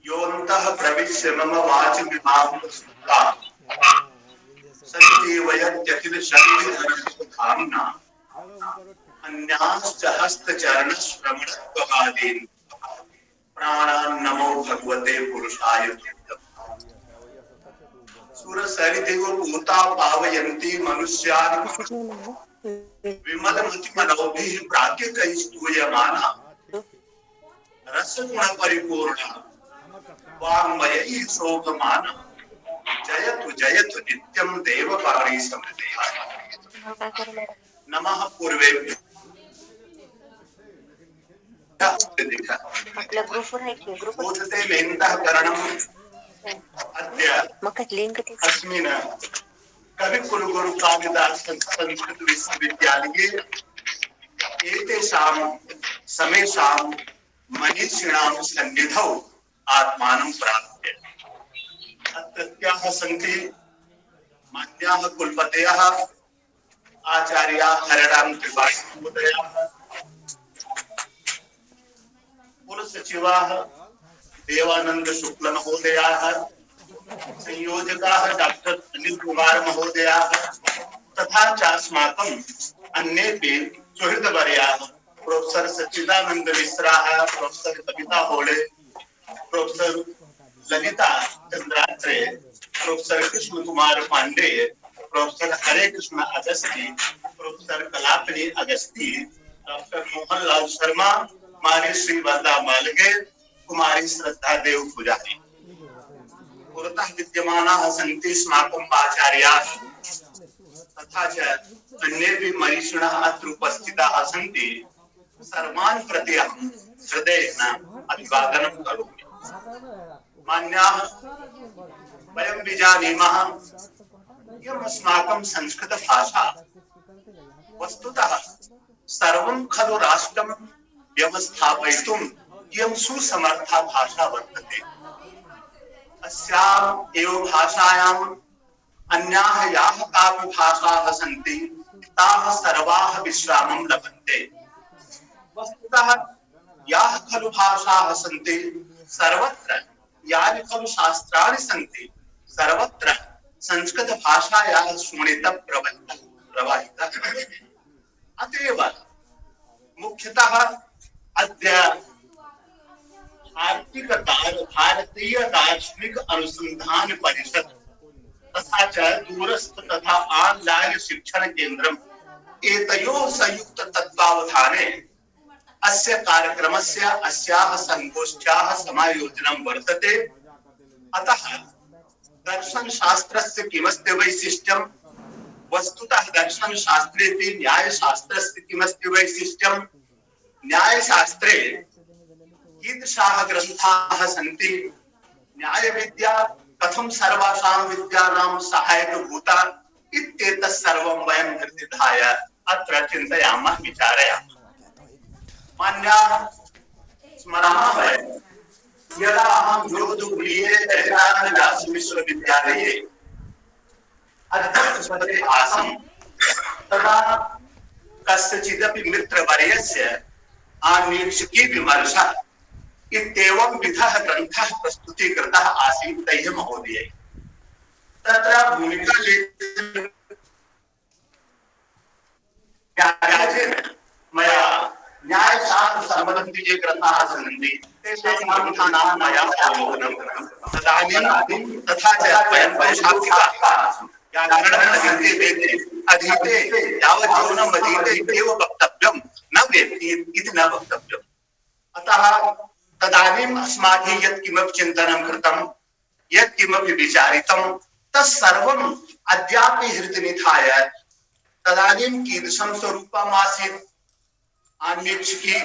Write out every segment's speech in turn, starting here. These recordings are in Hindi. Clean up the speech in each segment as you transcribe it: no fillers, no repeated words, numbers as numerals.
योऽन्तः प्रविश्य मम वाचमिमां प्रसुप्तां सञ्जीवयत्यखिलशक्तिधरस्वधाम्ना अन्यांश्च हस्तचरणश्रवणत्वगादीन् प्राणान्नमो भगवते पुरुषाय तुभ्यम्। सुरसरिदिव पूता पावयन्ति मनुष्यान् विमलमतिमनोभिः प्राज्ञकैस्तूयमाना रसगुणपरिपूर्णा वाङ्मयैः शोभमाना जयतु जयतु नित्यं देवकारी समृद्धिः। नमः पूर्वेभ्यः बोधते मेन्तः करणम् अद्य अस्मिन् कविकुलगुरु कालिदास संस्कृत विश्वविद्यालये एतेषां समेषां मनीषिणां सन्निधौ आत्मानं प्राप्य अत्रत्याः सन्ति मान्याः कुलपतयः आचार्याः हरराम त्रिपाठी महोदयाः, कुलसचिवाः देवानंद शुक्ल महोदयाः, संयोजकाः डॉक्टर अनिल कुमार महोदयाः तथा च अस्माकम् अन्येपि सुहृदवर्याः प्रोफेसर सच्चिदानंद मिश्राः, professor Kavita Hole, professor Lalita Chandratre, professor Krishna Kumar Pandey, professor Hare Krishna Agasti, professor Kalapani Agasti, doctor Mohanlal Sharma, Kumari Shri Varada Malge, Kumari Shraddha Dev Pujari पुरतः विद्यमानाः सन्ति स्माकम् आचार्याः तथा च अन्येपि मनीषिणः अत्र उपस्थिताः सन्ति। सर्वान् प्रति अहं हृदयेन अभिवादनं करोमि। मान्याः, वयं विजानीमः इयम् अस्माकं संस्कृतभाषा वस्तुतः सर्वं खलु राष्ट्रं व्यवस्थापयितुम् इयं सुसमर्था भाषा वर्तते। अस्याम् एव भाषायाम् अन्याः याः कापि भाषाः सन्ति ताः सर्वाः विश्रामं लभन्ते। वस्तुतः याः खलु भाषाः सन्ति सर्वत्र, यानि खलु शास्त्राणि सन्ति सर्वत्र संस्कृतभाषायाः शोणितः प्रवाहितः। अतएव मुख्यतः अद्य भारतीय दार्शनिक अनुसंधान परिषद तथा च दूरस्थ तथा ऑनलाइन शिक्षण केंद्रम् एतयोः संयुक्त तत्त्वावधाने अस्य कार्यक्रमस्य अस्याः संगोष्ठ्याः समायोजनं वर्तते। अतः दर्शनशास्त्रस्य किमस्ति वैशिष्ट्यं, वस्तुतः दर्शनशास्त्रेपि न्यायशास्त्रस्य किमस्ति वैशिष्ट्यं, न्यायशास्त्रे कीदृशाः ग्रन्थाः सन्ति, न्यायविद्या कथं सर्वासां विद्यानां सहायकभूता इत्येतत् सर्वं वयं निर्दिधाय अत्र चिन्तयामः, विचारयामः। मान्याः, स्मरामः वयं यदा अहं जोधपुरीये व्यास विश्वविद्यालये अध्यक्षपदे आसम् तदा कस्यचिदपि मित्रवर्यस्य आन्वीक्षिकी विमर्शः इत्येवं विधः ग्रन्थः प्रस्तुतीकृतः आसीत् तैः महोदयैः। तत्र भूमिका लेखनेन मया न्यायशास्त्रसम्बन्धी ये ग्रन्थाः सन्ति तेषां ग्रन्थानां मया अवलोकनं कृतं। तदानीं तथा च वयं व्याकरणम् अधीते यावत् जीवनम् अधीते इत्येव वक्तव्यं न वेत्ति इति न वक्तव्यम्। अतः तदानीम् अस्माभिः यत् किमपि चिन्तनं कृतं, यत् किमपि विचारितं तत्सर्वम् अद्यापि हृदयनिधाय तदानीं कीदृशं स्वरूपम् आसीत् आन्वीक्षिकी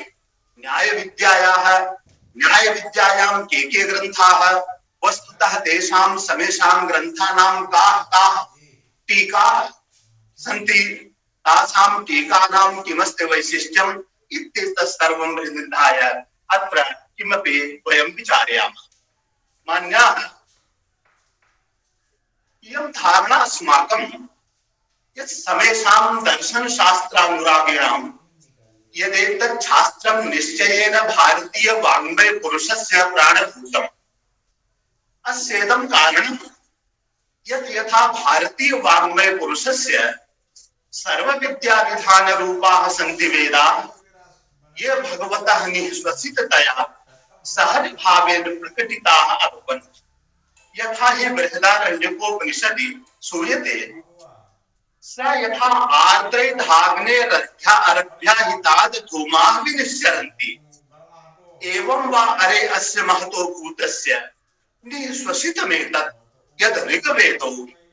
न्यायविद्यायां के ग्रन्थाः, वस्तुतः तेषां समेषां ग्रन्थानां काः टीकाः सन्ति, तासां टीकानां किमस्ति वैशिष्ट्यम् इत्येतत् सर्वं निर्धाय अत्र किमपि वयं विचारयामः। मान्याः, इयं धारणा अस्माकं यत् समेषां दर्शनशास्त्रानुरागिणां यदेतत् शास्त्रं निश्चयेन भारतीय वाङ्मय पुरुषस्य प्राणभूतम् अस्येदं कारणं यत् यथा भारतीय वाङ्मय पुरुषस्य सर्व विद्या विधान रूपाः सन्ति वेदाः ये भगवतः निःश्वसिततया सहज भावेन प्रकटिताः अभवन्। यथा हि बृहदारण्यकोपनिषदि श्रूयते स यथा आर्द्रे धाग्ने रथ्या अरभ्याहिताद् धूमाः विनिश्चरन्ति एवं वा अरे अस्य महतो भूतस्य निःश्वसितमेतत् यद् ऋग्वेदो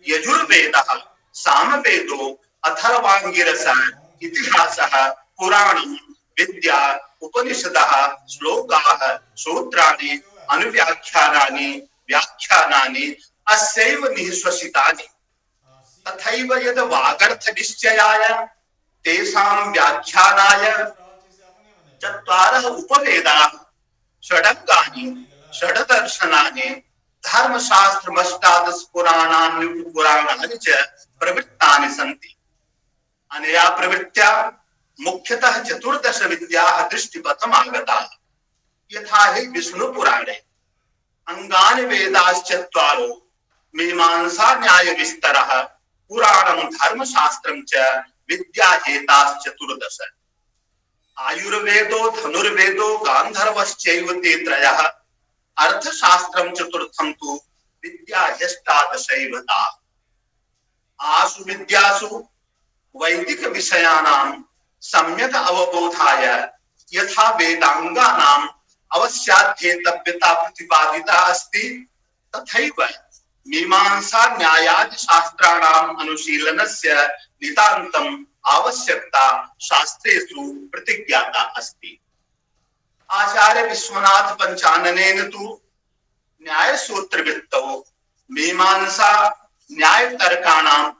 यजुर्वेदः सामवेदो अथर्वाङ्गिरसः इतिहासः पुराणं विद्या उपनिषदः श्लोकाः सूत्राणि अनुव्याख्यानानि व्याख्यानानि अस्यैव निःश्वसितानि तथैव यद् वागर्थ निश्चयाय तेषां व्याख्यानाय चत्वारः उपवेदाः षडङ्गानि षडदर्शनानि धर्मशास्त्रमष्टादश पुराणानि उपपुराणानि च प्रवृत्तानि सन्ति। अनया प्रवृत्त्या मुख्यतः चतुर्दश विद्याः दृष्टिपथम् आगताः। यथा हि विष्णुपुराणे अंगानि वेदाश्चत्वारो मीमांसा न्याय विस्तरः पुराणं धर्मशास्त्रं च विद्याहेताश्चतुर्दश आयुर्वेदो धनुर्वेदो गान्धर्वश्चैव ते त्रयः अर्थशास्त्रं चतुर्थं तु विद्याह्यष्टादशैव ताः। आसु विद्यासु वैदिक विषयाणां सम्यक् अवबोधाय यथा वेदांगानाम् अवश्याध्येतव्यता प्रतिपादिता अस्ति तथैव मीमांसा न्यायादि शास्त्राणाम् अनुशीलनस्य नितान्तम् आवश्यकता शास्त्रेषु प्रतिज्ञाता अस्ति। आचार्य विश्वनाथ पंचाननेन तु न्यायसूत्रवृत्तौ मीमांसा न्यायतर्काणाम्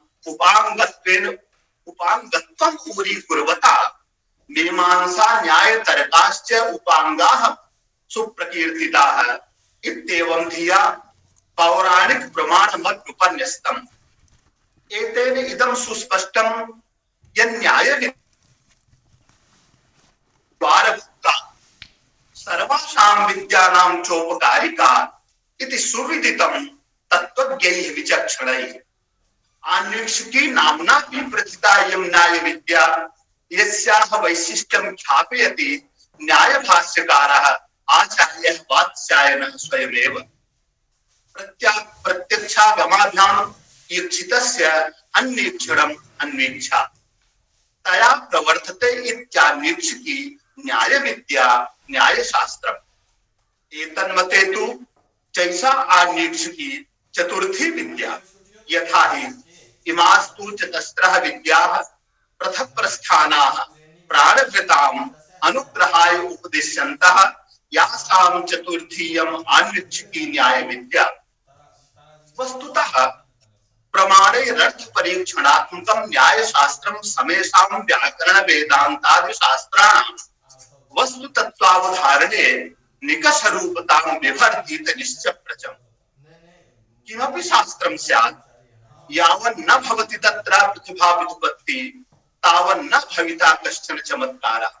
उपांगत्वं पूरीकुर्वता मीमांसा न्यायतर्काश्च उपांगाः सुप्रकीर्तिताः इत्येवं धिया पौराणिक प्रमाणमत् उपन्यस्तम्। एतेन इदं सुस्पष्टं यन्न्याय द्वारभूता सर्वासां विद्यानां चोपकारिका इति सुविदितं तत्त्वज्ञैः विचक्षणैः। आन्वीक्षिकी नाम्ना अपि प्रथिता इयं न्यायविद्या यस्याः वैशिष्ट्यं ख्यापयति न्यायभाष्यकारः आचार्यः वात्स्यायनः स्वयमेव। प्रत्यक्षागमाभ्याम् ईक्षितस्य अन्वीक्षणम् अन्वीक्षा तया प्रवर्तते इत्यान्वीक्षिकी न्यायविद्या न्यायशास्त्रम्। एतन्मते तु चैषा आन्वीक्षिकी चतुर्थी विद्या यथा हि इमास्तु चतस्रः विद्याः पृथक् प्रस्थानाः प्राणभृताम् अनुग्रहाय उपदिश्यन्तः यासां चतुर्थीयम् आन्वीक्षिकी न्यायविद्या। वस्तुतः प्रमाणैरर्थ परीक्षणात्मकं न्यायशास्त्रं समेषां व्याकरण वेदान्तादि शास्त्राणां वस्तुतत्त्वावधारणे निकषरूपतां बिभर्तीत निश्चप्रचम्। किमपि शास्त्रं स्यात् यावन्न भवति तत्र प्रतिभा व्युत्पत्ति तावन्न भविता कश्चन चमत्कारः।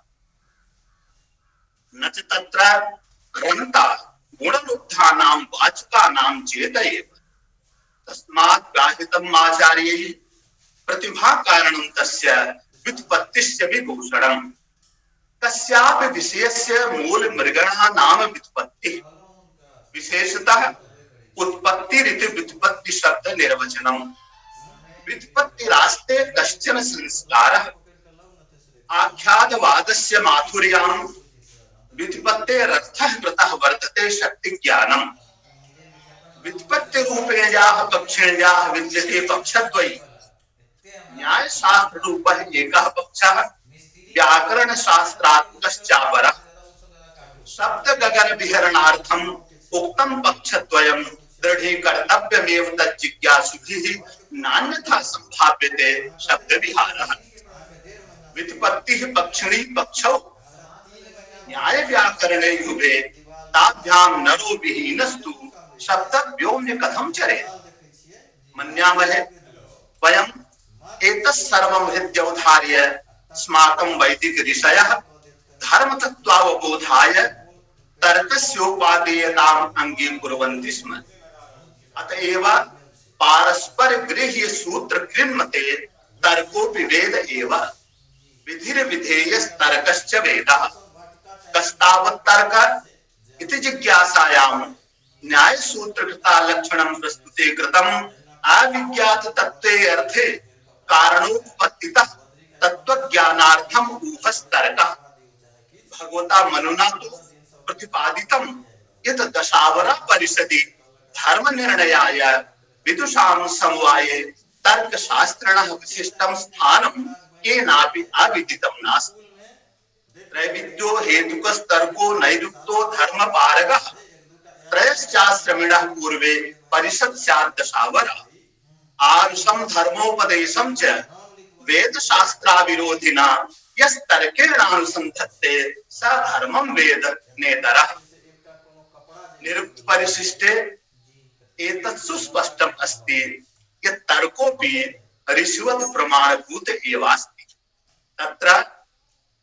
न च तत्र ग्रन्था गुणलुब्धानां वाचकानां चेत एव। तस्मात् ग्राहितम् आचार्यैः प्रतिभा कारणं तस्य व्युत्पत्तिस्य विभूषणम्। कस्यापि विषयस्य मूल मृगणः नाम व्युत्पत्तिः। विशेषतः उत्पत्तिरिति व्युत्पत्ति शब्द निर्वचनम्। व्युत्पत्तिरास्ते कश्चन संस्कारः। आख्यातवादस्य माधुर्यां व्युत्पत्तेरर्थः कृतः वर्तते शक्तिज्ञानम्। व्युत्पत्तिरूपेण्याः पक्षेण्याः विद्यते पक्षद्वयी। न्यायशास्त्ररूपः एकः पक्षः व्याकरणशास्त्रात्मकश्चापरः। शब्दगगनविहरणार्थम् उक्तं पक्षद्वयं दृढीकर्तव्यमेव तज्जिज्ञासुभिः नान्यथा संभाव्यते शब्दविहारः। व्युत्पत्तिः पक्षिणी पक्षौ न्याय व्याकरणे युगे ताभ्यां नरो विहीनस्तु शब्द व्योम्य कथं चरेत्। मन्यामहे वयम् एतत्सर्वं हृद्यवधार्य अस्माकं वैदिक ऋषयः धर्मतत्त्वावबोधाय तर्कस्योपादेयताम् अङ्गीकुर्वन्ति स्म। अतएव पारस्पर गृह्य सूत्र कृन्मते तर्को विवेद एव विधिर विधेय तर्कश्च वेदः कस्तावत् तर्क इति जिज्ञासायां न्याय सूत्र कृता लक्षणं प्रस्तुते कृतम् अविज्ञात तत्त्वे अर्थे कारणोपपत्तितः तत्त्वज्ञानार्थम ऊहस्तर्कः भगवता मनुना तो प्रतिपादितम यत दशावरा परिषदि धर्म निर्णयाय विदुषां समवाये तर्क शास्त्रणः विशिष्टं स्थानं केनापि अविदितं नास्ति त्रैविद्यो हेतुकस्तर्को नैरुक्तो धर्मपारगः त्रयश्चाश्रमिणः पूर्वे परिषद स्यात् दशावरा आरुषं धर्मोपदेशं च वेद शास्त्राविरोधिना यस्तर्केणानुसन्धत्ते स धर्मं वेद नेतरः निरुक्त परिशिष्टे एतत् सुस्पष्टम् अस्ति यत् तर्कोऽपि ऋषिवत् प्रमाणभूत एवास्ति तत्र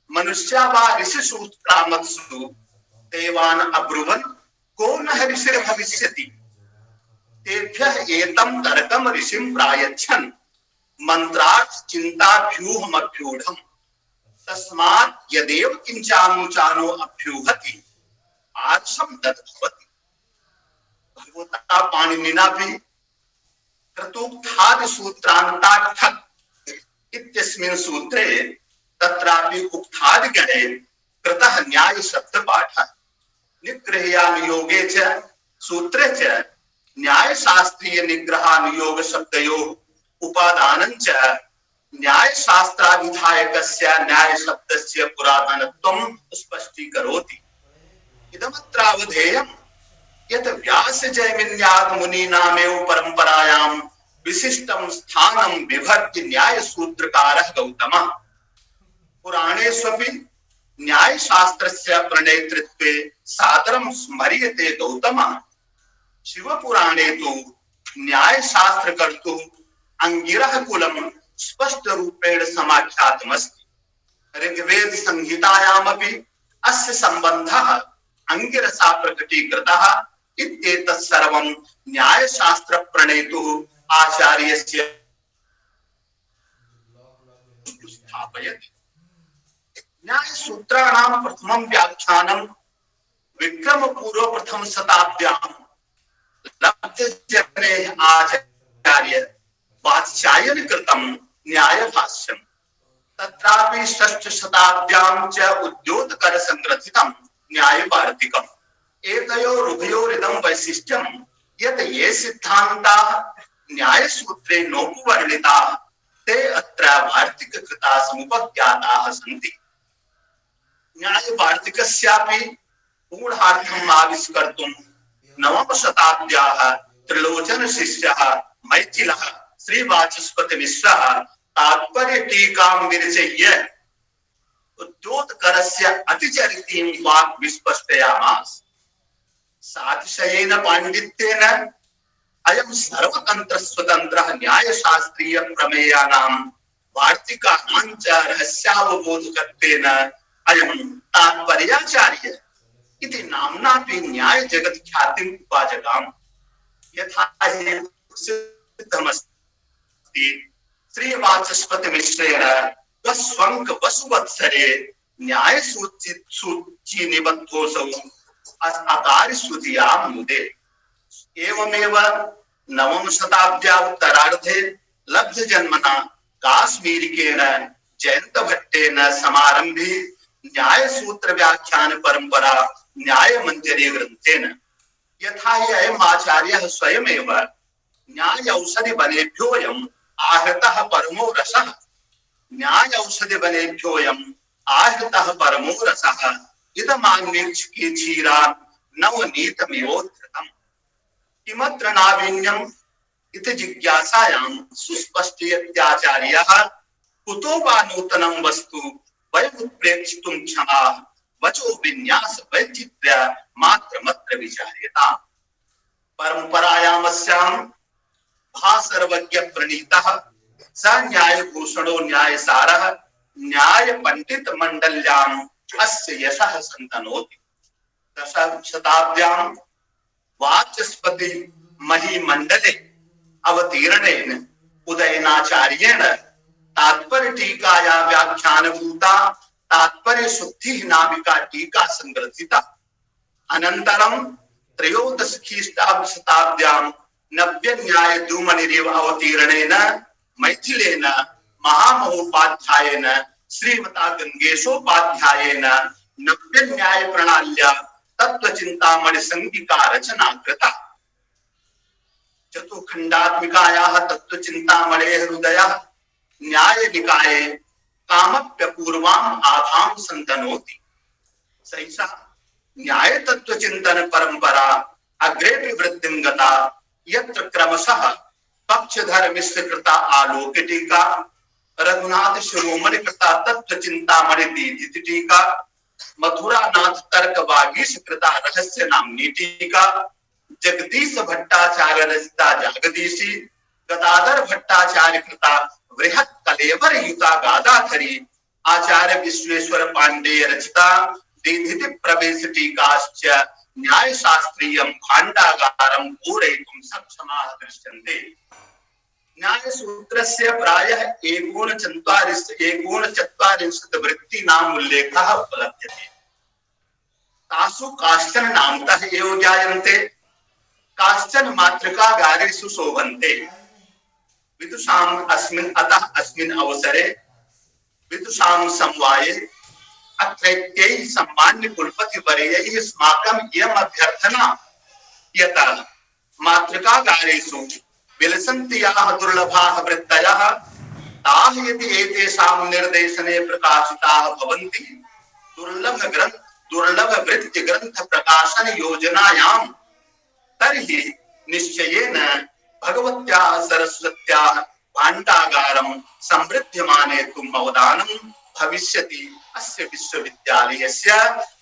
मनुष्या वा ऋषिसूत्रामत्सु देवान् अब्रुवन् को न ऋषिर्भविष्यति तेभ्यः एतं तर्कं ऋषिं प्रायच्छन् मंत्रार्थ चिंताभ्यूहमभ्यूढम् तस्मात् यदेव किंचानुचानो अभ्यूहति आर्षं तद्भवति भगवता पाणिनिनापि क्रतुक्थादि सूत्रान्तार्थक इत्यस्मिन् सूत्रे तत्रापि उक्थादिगणे कृतः न्याय शब्द पाठः निग्रहयानुयोगे च सूत्रे च न्याय शास्त्रीय निग्रहानुयोग शब्दयोः उपादानं च न्याय शास्त्राभिधायकस्य न्याय शब्दस्य पुरातनत्वं स्पष्टीकरोति इदमत्रावधेयं यत् व्यास जैमिन्याद मुनीनामेव परंपरायां विशिष्टं स्थानं विभज्य न्याय सूत्रकारः गौतमः पुराणेष्वपि न्याय शास्त्रस्य प्रणेतृत्वे सादरं स्मर्यते गौतमः शिवपुराणे तु न्याय शास्त्र कर्तुः अंगिरः कुलं स्पष्ट रूपेण समाख्यातमस्ति ऋग्वेद संहितायामपि अस्य संबंधः अंगिरसा प्रकटीकृतः इत्येतत् सर्वं न्याय शास्त्र प्रणेतुः आचार्यस्य स्थापयति न्याय सूत्राणां प्रथमं व्याख्यानं विक्रम पूर्व प्रथम शताब्द्यां लब्धजने आचार्य वात्स्यायन कृतं न्याय भाष्यं तत्रापि षष्ठ शताब्द्यां च उद्योतकर संग्रथितं न्याय वार्तिकम् एतयोरुभयोरिदं वैशिष्ट्यं यत् ये सिद्धान्ताः न्याय सूत्रे नोपवर्णिताः ते अत्र वार्तिक कृता समुपज्ञाताः सन्ति न्याय वार्तिकस्यापि पूर्णार्थम् आविष्कर्तुं नवम शताब्द्याः त्रिलोचन शिष्यः मैथिलः श्रीवाचस्पति मिश्रः तात्पर्य टीकां विरचय्य उद्योतकरस्य अतिचरितीं वाक् विस्पष्टयामास सातिशयेन पाण्डित्येन अयं सर्वतन्त्र स्वतन्त्रः न्याय शास्त्रीय प्रमेयानां वार्तिकानां च रहस्यावबोधकत्वेन अयं तात्पर्याचार्य इति नाम्नापि न्याय जगत् ख्यातिम् उपाजगाम यथा सिद्धमस्ति श्रीवाचस्पति मिश्रेण वस्वंक वसुवत्सरे न्याय सूची निबद्धोऽसौ अतारि सुधियां मुदे एवमेव नवम शताब्द्या उत्तरार्धे लब्ध जन्मना काश्मीरिकेण जयंत भट्टेन समारंभी न्याय सूत्र व्याख्यान परंपरा न्याय मंजरी ग्रंथेन यथा अयम् आचार्यः स्वयमेव न्याय औषधि बनेभ्योऽयम् आहृतः परमो रसः न्याय औषधि बनेभ्योऽयम् आहृतः परमो रसः इदमान्वीक्षके क्षीरान् नवनीतमिवोद्धृतम् किमत्र नावीन्यम् इति जिज्ञासायां सुस्पष्टयत्याचार्यः कुतो वा नूतनं वस्तु वयमुत्प्रेक्षितुं क्षमाः वचो विन्यास वैचित्र्य मात्रमत्र विचार्यताम् परंपरायामस्यां भासर्वज्ञ प्रणीतः स न्याय भूषणो न्यायसारः न्याय पंडित मंडल्याम् अस्य यशः सन्तनोति दश शताब्द्यां वाचस्पति महीमंडले अवतीर्णेन उदयनाचार्येण तात्पर्य टीकाया व्याख्यानभूता तात्पर्य शुद्धि नामिका टीका संग्रथिता। अनंतरम त्रयोदश ख्रीष्टाब्द शताब्द्यां नव्य न्याय द्रुमनिरिव अवतीर्णेन मैथिलेन महामहोपाध्यायेन श्रीमता गंगेशोपाध्यायेन नव्य न्याय प्रणाल्या तत्वचिंतामणि संहिका रचना कृता। चतुखंडात्मिकायाः तत्वचिंतामणेः हृदयः न्याय निकाये कामप्यपूर्वाम् आभां संतनोति। सैषा न्याय तत्व चिंतन परंपरा अग्रे वृद्धिं गता यत्र क्रमशः पक्षधर्मिष्ठ कृता आलोक टीका रघुनाथ शिरोमणि कृता तत्व चिंतामणि दीधित टीका मथुरानाथ तर्क वागीश कृता रहस्य नामनी टीका जगदीश भट्टाचार्य रचिता जगदीशी गदाधर भट्टाचार्य कृता बृहत् कलेवर युता गादाधरी आचार्य विश्वेश्वर पांडेय रचिता दीधिति प्रवेश टीकाश्च न्याय शास्त्रीयं भाण्डागारं पूरयितुं सक्षमाः दृश्यन्ते। न्याय सूत्रस्य प्रायः एकोनचत्वारिंशत् वृत्तीनाम् उल्लेखः उपलभ्यते। तासु काश्चन नामतः एव ज्ञायन्ते काश्चन मातृकागारेषु शोभन्ते। विदुषाम् अस्मिन् अवसरे विदुषां समवाये अत्रैत्यैः सम्मान्य कुलपति वर्यैः अस्माकम् इयम् अभ्यर्थना यतः मातृकागारेषु विलसन्ति याः दुर्लभाः वृत्तयः ताः यदि एतेषां निर्देशने प्रकाशिताः भवन्ति दुर्लभ वृत्ति ग्रंथ प्रकाशन योजनायां तर्हि निश्चयेन भगवत्याः सरस्वत्याः भाण्डागारं समृद्ध्यमानेतुम् अवदानं भविष्यति। अस्य विश्वविद्यालयस्य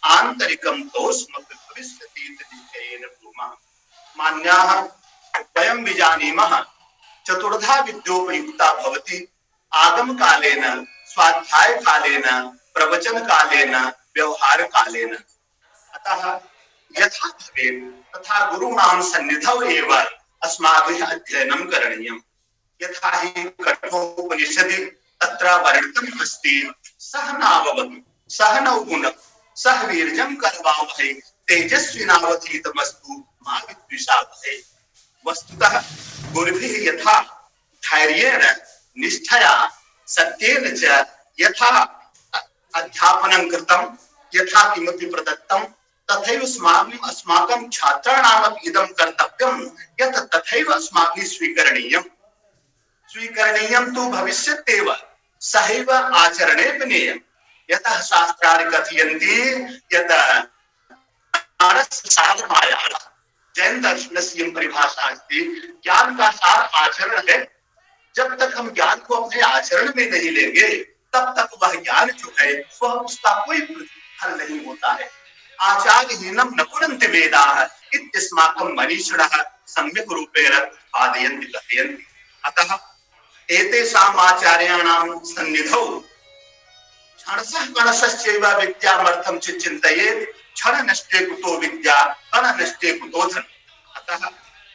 आन्तरिकं तोष्मपि भविष्यति इति निश्चयेन ब्रूमः। मान्याः वयं विजानीमः चतुर्धा विद्योपयुक्ता भवति आगम कालेन स्वाध्याय कालेन प्रवचन कालेन व्यवहार कालेन। अतः यथा भवेत् तथा गुरूणां सन्निधौ एव अस्माभिः अध्ययनं करणीयम्। यथा हि कठोपनिषदि तत्र वर्णितम् अस्ति सहनाववतु सहनौ भुनक्तु सह वीर्यं करवावहै तेजस्विनावधीतमस्तु मा विद्विषावहै। वस्तुतः गुरुभिः यथा धैर्येण निष्ठया सत्येन च यथा अध्यापनं कृतं यथा किमपि प्रदत्तं तथैव अस्माकं छात्राणामपि इदं कर्तव्यं यत् तथैव अस्माभिः स्वीकरणीयं तु भविष्यत्येव सहैव आचरणे विनेयम्। यतः शास्त्राणि कथयन्ति यत् जैन दर्शनस्य परिभाषा अस्ति ज्ञान का सार आचरण है। जब तक हम ज्ञान को अपने आचरण में नहीं लेंगे तब तक वह ज्ञान जो है वह उसका कोई फल नहीं होता है। आचार्यहीनम न कुरन्ति वेदाः इत्यस्माकं मनीषिणः सम्यक् रूपेण आदयन्ति कथयन्ति। अतः एतेषाम् आचार्याणां सन्निधौ क्षणशः कणशश्चैव विद्यामर्थं चिन्तयेत् क्षण नष्टे कुतो विद्या कण नष्टे कुतो धन। अतः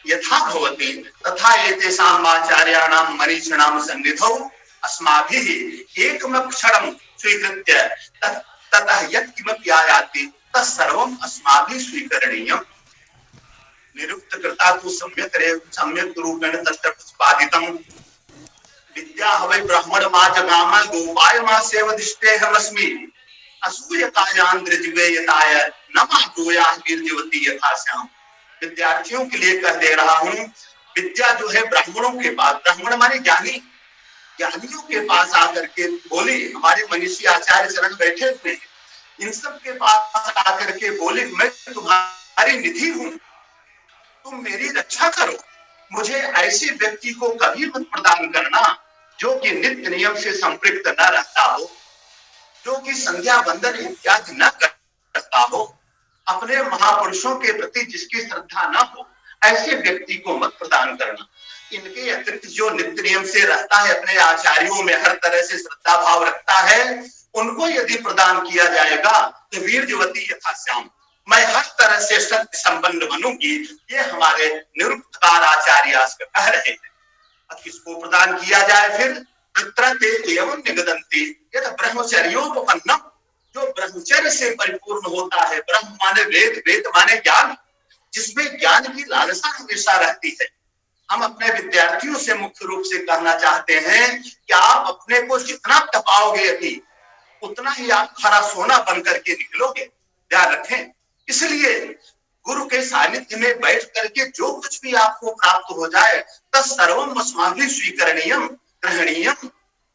यथा भवति तथा एतेषाम् आचार्याणां मनीषिणां सन्निधौ अस्माभिः एकमक्षरं स्वीकृत्य ततः यत् किमपि आयाति तत्सर्वम् अस्माभिः स्वीकरणीयम्। निरुक्तकृता तु सम्यक् रूपेण तत्र प्रतिपादितं। विद्या हवै ब्राह्मण माजगाम गोपायमासेवदिष्टेऽहमस्मि असूयकायान्द्रजिवेयताय न मातोयाः वीर्यवती यथा श्याम। विद्यार्थियों के लिए कह दे रहा हूँ विद्या जो है ब्राह्मणों के पास, ब्राह्मण माने ज्ञानी, ज्ञानियों के पास आकर के बोली। हमारे मनीषी आचार्य चरण बैठे हुए, इन सब के पास आकर के बोली मैं तुम्हारी निधि हूँ, तुम मेरी रक्षा करो। मुझे ऐसे व्यक्ति को कभी मत प्रदान करना जो कि नित्य नियम से संपृक्त न रहता हो, जो कि संध्या वंदन इत्यादि न करता हो, अपने महापुरुषों के प्रति जिसकी श्रद्धा न हो, ऐसे व्यक्ति को मत प्रदान करना। इनके अतिरिक्त जो नित्य नियम से रहता है, अपने आचार्यों में हर तरह से श्रद्धा भाव रखता है, उनको यदि प्रदान किया जाएगा तो वीर्यवती यथा श्याम, मैं हर तरह से सत्य संपन्न बनूंगी, ये हमारे निरुक्तकार आचार्य कह रहे हैं। किसको प्रदान किया जाए फिर? एवं निगदंती यद ब्रह्मचर्योपपन्नम, जो ब्रह्मचर्य से परिपूर्ण होता है। ब्रह्म माने वेद, वेद माने ज्ञान, जिसमें ज्ञान की लालसा हमेशा रहती है। हम अपने विद्यार्थियों से मुख्य रूप से कहना चाहते हैं कि आप अपने को जितना तपाओगे अभी, उतना ही आप खरा सोना बन करके निकलोगे, ध्यान रखें। इसलिए गुरु के सानिध्य में बैठ करके जो कुछ भी आपको प्राप्त हो जाए, तत्सर्वम अस्माभिः स्वीकरणीयम ग्रहणीयम,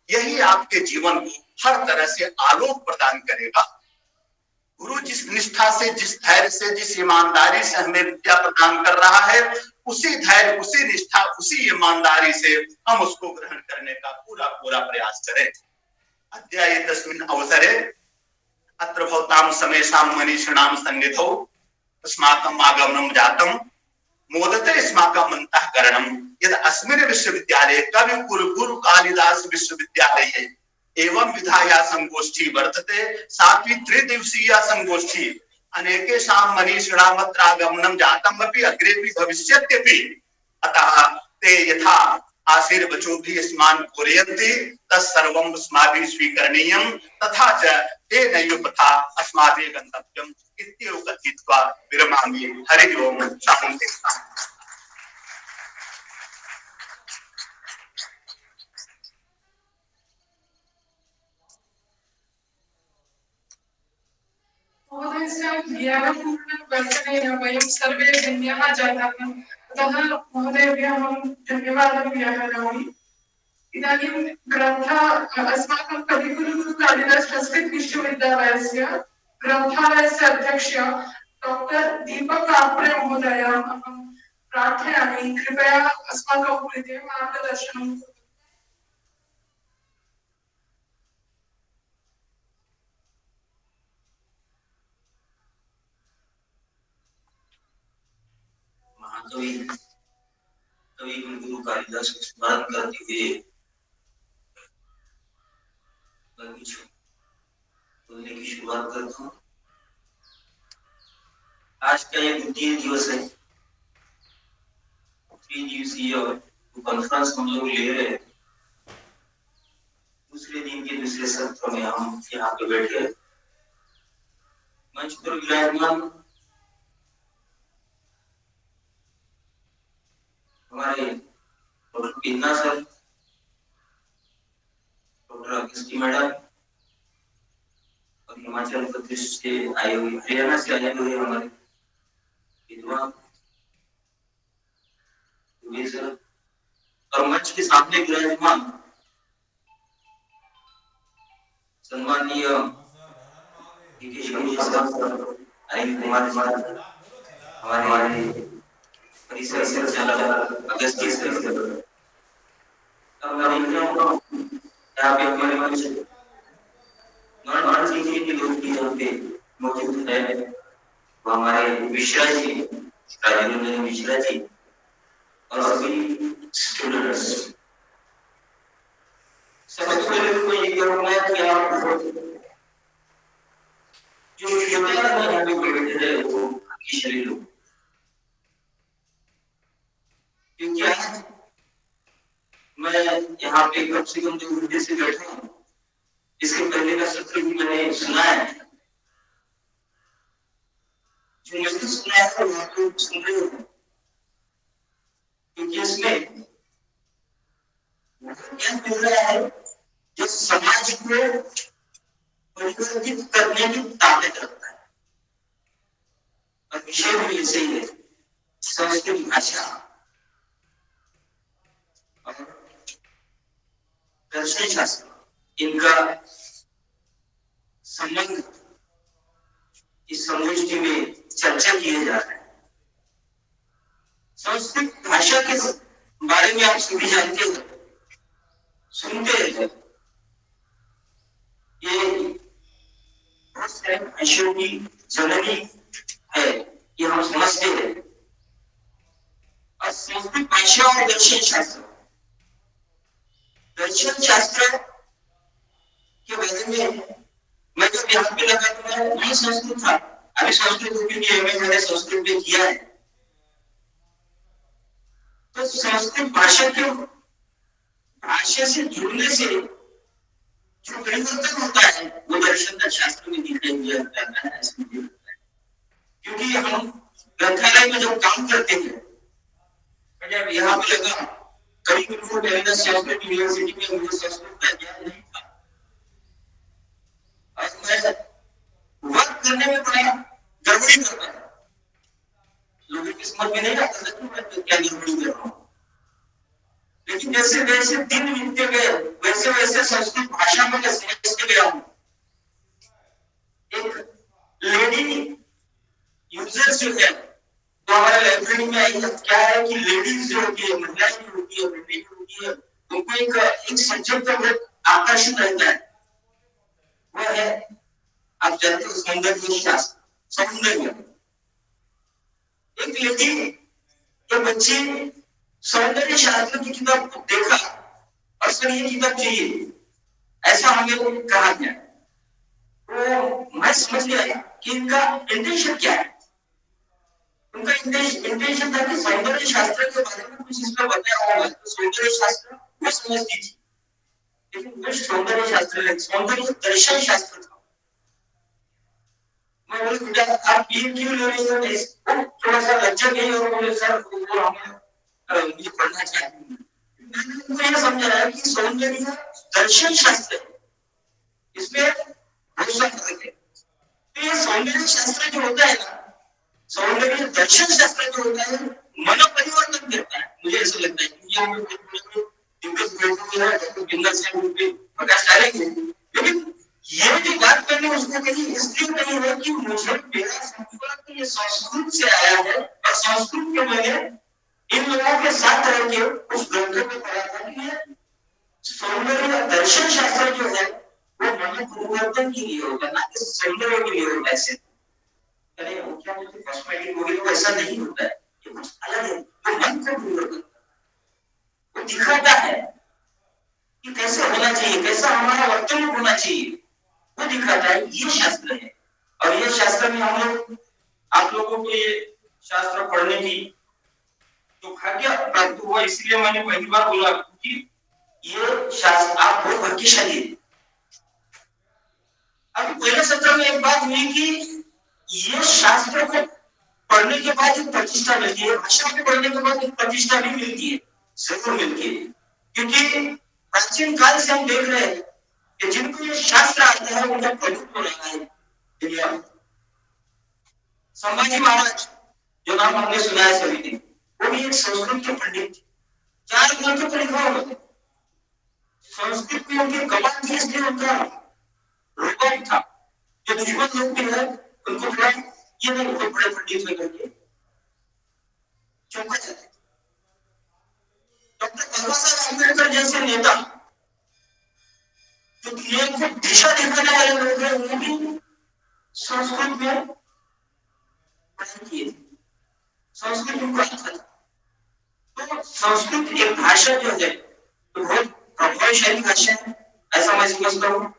यही आपके जीवन को हर तरह से आलोक प्रदान करेगा। गुरु जिस निष्ठा से, जिस धैर्य से, जिस ईमानदारी से हमें विद्या प्रदान कर रहा है, उसी धैर्य, उसी निष्ठा, उसी ईमानदारी से हम उसको ग्रहण करने का पूरा पूरा प्रयास करें। अध्याये तस्मिन् अवसरे अत्र भवतां समेषां मनीषिणां सन्निधौ अस्माकम् आगमनं जातं मोदते अस्माकम् अन्तःकरणं यद् अस्मिन् विश्वविद्यालये कवि कुलगुरु कालिदास विश्वविद्यालये एवं विधाया संगोष्ठी वर्तते। सात्वी त्रिदिवसीय संगोष्ठी अनेकेषां मनीषिणाम् अत्र आगमनं जातम् अपि अग्रेपि भविष्यत्यपि। अतः ते यथा आशीर्वचोभिः अस्मान् पूरयन्ति तत्सर्वम् अस्माभिः स्वीकरणीयम् तथा च तेनैव तथा अस्माभिः गन्तव्यम् इत्येव कथयित्वा विरमामि। हरिः ओम्। शान्तिः। वयं सर्वे धन्याः जाताः, अतः महोदयेभ्यः धन्यवादं व्याहरामि। इदानीं ग्रन्थः अस्माकं कविकुलगुरु कालिदास संस्कृत विश्वविद्यालयस्य ग्रन्थालयस्य अध्यक्ष डॉक्टर दीपक आपरे महोदयं अहं प्रार्थयामि कृपया अस्माकं कृते मार्गदर्शनं कुर्वन्तु। कवि गुरु कालिदास को स्मरण करते हुए बोलने की शुरुआत करता हूँ। आज का ये द्वितीय दिवस है, 3 दिवसीय कॉन्फ्रेंस हम लोग ले रहे हैं। दूसरे दिन के दूसरे सत्र में हम यहाँ पे बैठे मंच पर विराजमान हमारे doctor pinna sir, doctor Agasti madam और हिमाचल प्रदेश से आए हुए, हरियाणा से आए हुए हमारे विद्वान सर, और मंच के सामने विराजमान सम्मानीय हमारे परिसर संचालक अगस्ती सर, यहाँ पे हमारे मंच नॉन टीचिंग के लोग भी यहाँ पे मौजूद है। वो हमारे मिश्रा जी, राजेंद्र मिश्रा जी और सभी स्टूडेंट्स। सबसे पहले तो ये कहूँगा कि आप जो यहाँ पे बैठे हैं वो किशोरी लोग, क्योंकि मैं यहाँ पे कम से कम 2 घंटे से बैठा हूँ। इसके पहले का सत्र भी मैंने सुना है, जो मैंने सुना है वो आप सुन रहे हो, क्योंकि इसमें क्या मिल रहा है जो समाज को परिवर्तित करने की ताकत रखता है। और विषय भी ऐसे ही है, संस्कृत भाषा और दर्शन शास्त्र, इनका संबंध इस संगोष्ठी में चर्चा किए जा रहा है। संस्कृत भाषा के बारे में आप सभी जानते हो, सुनते हैं। ये बहुत सारे भाषाओं की जननी है, ये हम समझते हैं। और संस्कृत भाषा और दर्शन शास्त्र, दर्शन शास्त्र के बारे में मैं जब यहाँ पे लगा तो मैं संस्कृत था, अभी संस्कृत की एमए मैंने संस्कृत में किया है, तो संस्कृत भाषा के भाषा से जुड़ने से जो परिवर्तन होता है वो दर्शन शास्त्र में दिखाई दिया जाता है, ऐसा मुझे लगता है। क्योंकि हम ग्रंथालय में जब काम करते हैं, जब यहाँ पे लगा कभी उनको संस्कृत यूनिवर्सिटी में मुझे संस्कृत का ज्ञान नहीं था, आज मैं वर्क करने में बड़ा गड़बड़ी करता है, लोगों की समझ में नहीं आता था कि मैं क्या गड़बड़ी कर रहा हूँ। लेकिन जैसे जैसे दिन बीतते गए वैसे वैसे संस्कृत भाषा में मैं समझते गया हूँ। एक लेडी यूजर्स जो है तो हमारे लाइब्रेरी में आई है, क्या है कि लेडीज जो होती है, महिलाएं जो होती है, बेटी जो होती है, उनको एक सब्जेक्ट पर आकर्षण रहता है, वह है आप जानते हो सौंदर्य शास्त्र, सौंदर्य। एक लेडी, एक बच्ची सौंदर्य शास्त्र की किताब को देखा और सर ये किताब चाहिए, ऐसा हमें कहा गया। तो मैं समझ गया कि इनका इंटेंशन क्या है। उनका इंटेंशन था कि सौंदर्य शास्त्र के बारे में कुछ इसमें बताया होगा, तो सौंदर्य शास्त्र वो समझती थी, लेकिन वो सौंदर्य शास्त्र सौंदर्य दर्शन शास्त्र था। मैं बोले बेटा आप ये क्यों ले रही हो, थोड़ा सा लज्जा गई और बोले सर वो हमें मुझे पढ़ना चाहिए। मैंने उनको ये समझाया कि सौंदर्य दर्शन शास्त्र है, इसमें बहुत सा फर्क है। तो ये सौंदर्य शास्त्र जो होता है ना, सौंदर्य दर्शन शास्त्र जो होता है मन परिवर्तन करता है, मुझे ऐसा लगता है। क्योंकि हम प्रकाश डालेंगे, लेकिन ये जो बात मैंने उसको कही इसलिए कही है कि मुझे मेरा संपर्क ये संस्कृत से आया है और संस्कृत के मैंने इन लोगों के साथ रह के उस ग्रंथों में पढ़ा था कि सौंदर्य दर्शन शास्त्र जो है वो मन परिवर्तन के लिए होगा, ना कि सौंदर्य के लिए होगा। ऐसे अरे वो क्या बोलते कॉस्मेटिक हो गई, वो ऐसा नहीं होता है, ये कुछ अलग है। तो मन को परिवर्तन वो दिखाता है कि कैसे होना चाहिए, कैसा हमारा वर्तन होना चाहिए, वो दिखाता है। ये शास्त्र है और ये शास्त्र में हम लोग आप लोगों को ये शास्त्र पढ़ने की तो भाग्य प्राप्त हुआ। इसलिए मैंने पहली बार बोला कि ये शास्त्र आप बहुत भाग्यशाली है। अब पहले सत्र में एक बात हुई कि ये शास्त्र को पढ़ने के बाद एक प्रतिष्ठा मिलती है, भाषा को पढ़ने के बाद एक प्रतिष्ठा भी मिलती है, जरूर मिलती है। क्योंकि प्राचीन काल से हम देख रहे हैं कि जिनको ये शास्त्र आता है उनका प्रभुत्व रहा है दुनिया में। संभाजी महाराज जो नाम हमने सुना है सभी ने, वो भी एक संस्कृत के पंडित थे, 4 ग्रंथों पर लिखा हुआ था। संस्कृत में उनके कमाल थी, इसलिए उनका रुतबा था। जो दुश्मन लोग भी है उनको थोड़ा ये नहीं बहुत बड़े पंडित होकर के चौंका जाते। डॉक्टर बाबा साहब अम्बेडकर जैसे नेता जो दुनिया को दिशा दिखाने वाले लोग हैं, वो भी संस्कृत में पढ़ाई किए, संस्कृत उनको आता था। तो संस्कृत एक भाषा जो है तो बहुत प्रभावशाली भाषा है, ऐसा मैं समझता हूँ।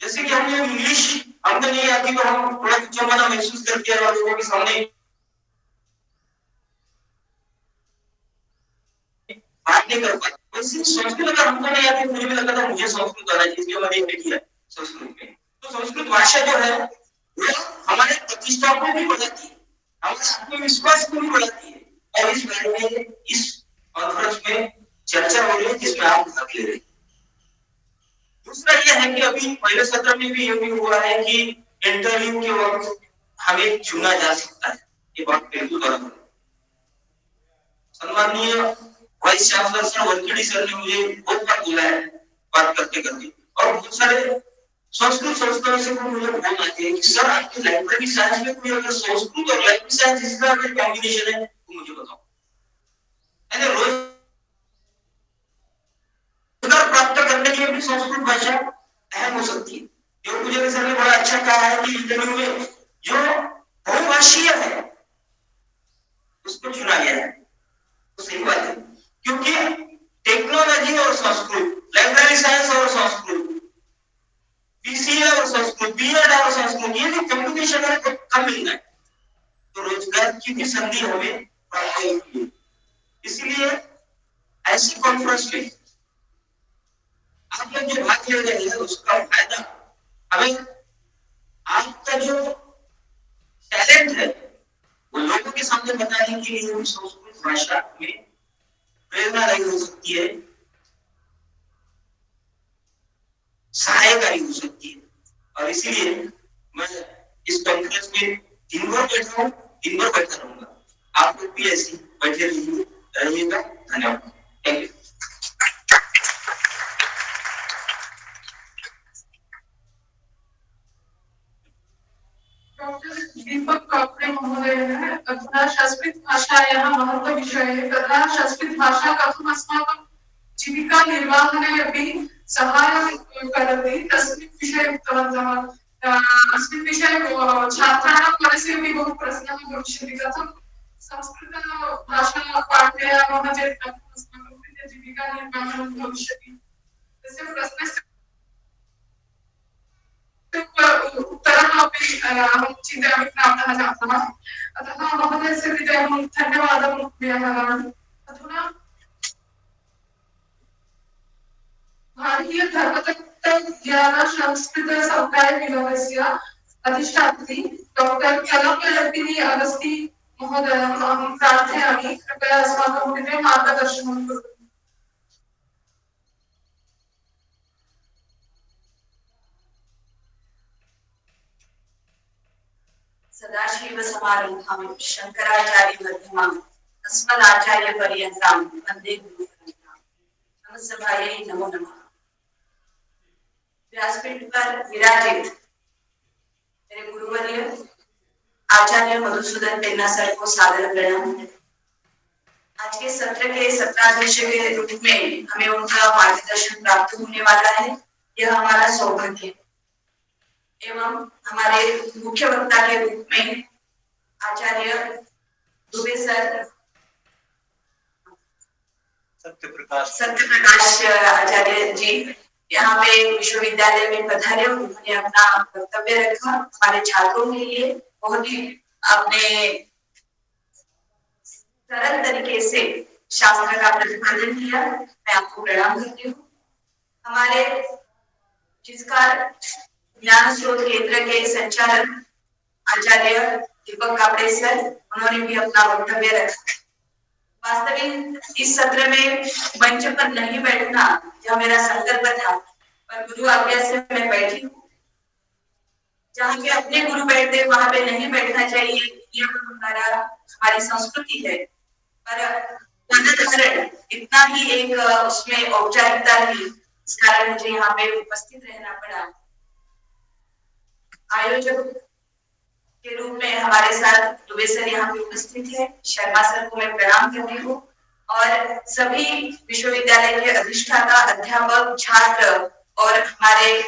जैसे कि हमने इंग्लिश हमको नहीं आती तो हम थोड़ा चौंकाना महसूस करते हैं और लोगों के सामने बात नहीं कर पाते। वैसे संस्कृत अगर हमको नहीं आती, मुझे भी लगता था मुझे संस्कृत आना चाहिए, इसलिए मैंने एमए किया संस्कृत में। तो संस्कृत भाषा जो है वो हमारे प्रतिष्ठा को भी बढ़ाती है, हमारे आत्मविश्वास को भी बढ़ाती है। और इस बारे में इस कॉन्फ्रेंस में चर्चा हो रही है जिसमें आप भाग ले रहे हैं। दूसरा यह है कि अभी पहले सत्र में भी ये भी हुआ है कि इंटरव्यू के वक्त हमें चुना जा सकता है, ये बात बिल्कुल बराबर है। सम्माननीय vice chancellor sir Bankhedi sir ने मुझे बहुत बार बोला है बात करते करते, और बहुत सारे संस्कृत संस्थानों से मुझे फोन आते हैं कि सर आपकी लाइब्रेरी साइंस में कोई अगर संस्कृत और लाइब्रेरी साइंस इसका अगर कॉम्बिनेशन है तो मुझे बताओ। मैंने रोजगार प्राप्त करने के लिए भी संस्कृत भाषा अहम हो सकती है। जो मुझे सर ने बड़ा अच्छा कहा है कि इंटरव्यू में जो बहुभाषीय है उसको चुना गया है, तो सही बात है। क्योंकि टेक्नोलॉजी और संस्कृत, लाइब्रेरी साइंस और संस्कृत, बीसीए और संस्कृत, बीएड और संस्कृत, ये जो कम्युनिकेशन है मिल रहा है तो रोजगार की भी संधि हमें प्राप्त होती है। इसलिए ऐसी कॉन्फ्रेंस में आप लोग जो भाग ले रहे हैं उसका फायदा हमें आपका जो टैलेंट है वो लोगों के सामने बताने के लिए संस्कृत भाषा में प्रेरणादायी हो सकती है, सहायकारी हो सकती है। और इसीलिए मैं इस कॉन्फ्रेंस में दिन भर बैठा हूँ, दिन भर बैठा रहूंगा। आप लोग भी ऐसे बैठे रहिएगा। धन्यवाद। Thank you. डॉक्टर दीपक कापड़े महोदय है। तथा संस्कृत भाषायाः महत्व विषये तथा संस्कृत भाषा कथम् अस्माकं जीविका निर्वाहने अपि सहायं करोति तस्मिन् विषये उक्तवन्तः। अस्मिन् विषये छात्राणां मनसि अपि बहु प्रश्नः भविष्यति कथं संस्कृत भाषा पाठयामः चेत् कथम् अस्माकं कृते जीविका निर्वाहनं भविष्यति तस्य प्रश्नस्य उत्तरम् अपि अहं चिन्तयामि प्राप्तः जातः। अतः महोदयस्य कृते अहं धन्यवादं व्यवहरामि। अधुना भारतीय धर्मतत्त्वज्ञान संस्कृत समुदाय विभागस्य अधिष्ठात्री डॉक्टर कलमवर्तिनी अगस्ती महोदयं अहं प्रार्थयामि कृपया अस्माकं कृते मार्गदर्शनं कुर्वन्तु। सदाशिव समारंभां शंकराचार्य मध्यमाम् अस्मदाचार्य पर्यन्तां वन्दे गुरुपरम्पराम्। नमस्सभायै नमो नमः। व्यासपीठ पर विराजित मेरे गुरुवर्य आचार्य मधुसूदन पेन्ना सर को सादर प्रणाम। आज के सत्र के सत्राध्यक्ष के रूप में हमें उनका मार्गदर्शन प्राप्त होने वाला है, यह हमारा सौभाग्य है। एवं हमारे मुख्य वक्ता के रूप में आचार्य दुबे सर सत्यप्रकाश आचार्य जी यहाँ पे विश्वविद्यालय में पधारे। उन्होंने अपना वक्तव्य रखा हमारे छात्रों के लिए, बहुत ही अपने सरल तरीके से शास्त्र का प्रतिपादन किया। मैं आपको प्रणाम करती हूँ। हमारे जिसका ज्ञान स्रोत केंद्र के संचालक आचार्य दीपक कापड़े सर, उन्होंने भी अपना वक्तव्य रखा। वास्तविक इस सत्र में मंच पर नहीं बैठना यह मेरा संकल्प था, पर गुरु आज्ञा से मैं बैठी हूँ। जहाँ पे अपने गुरु बैठते वहां पे नहीं बैठना चाहिए, यह हमारी संस्कृति है। पर पदधारण इतना ही एक उसमें औपचारिकता थी, इस कारण मुझे यहाँ पे उपस्थित रहना पड़ा। आयोजक के रूप में हमारे साथ दुबे सर यहाँ पे उपस्थित है। शर्मा सर को मैं प्रणाम करती हूँ और सभी विश्वविद्यालय के अधिष्ठाता, अध्यापक, छात्र और हमारे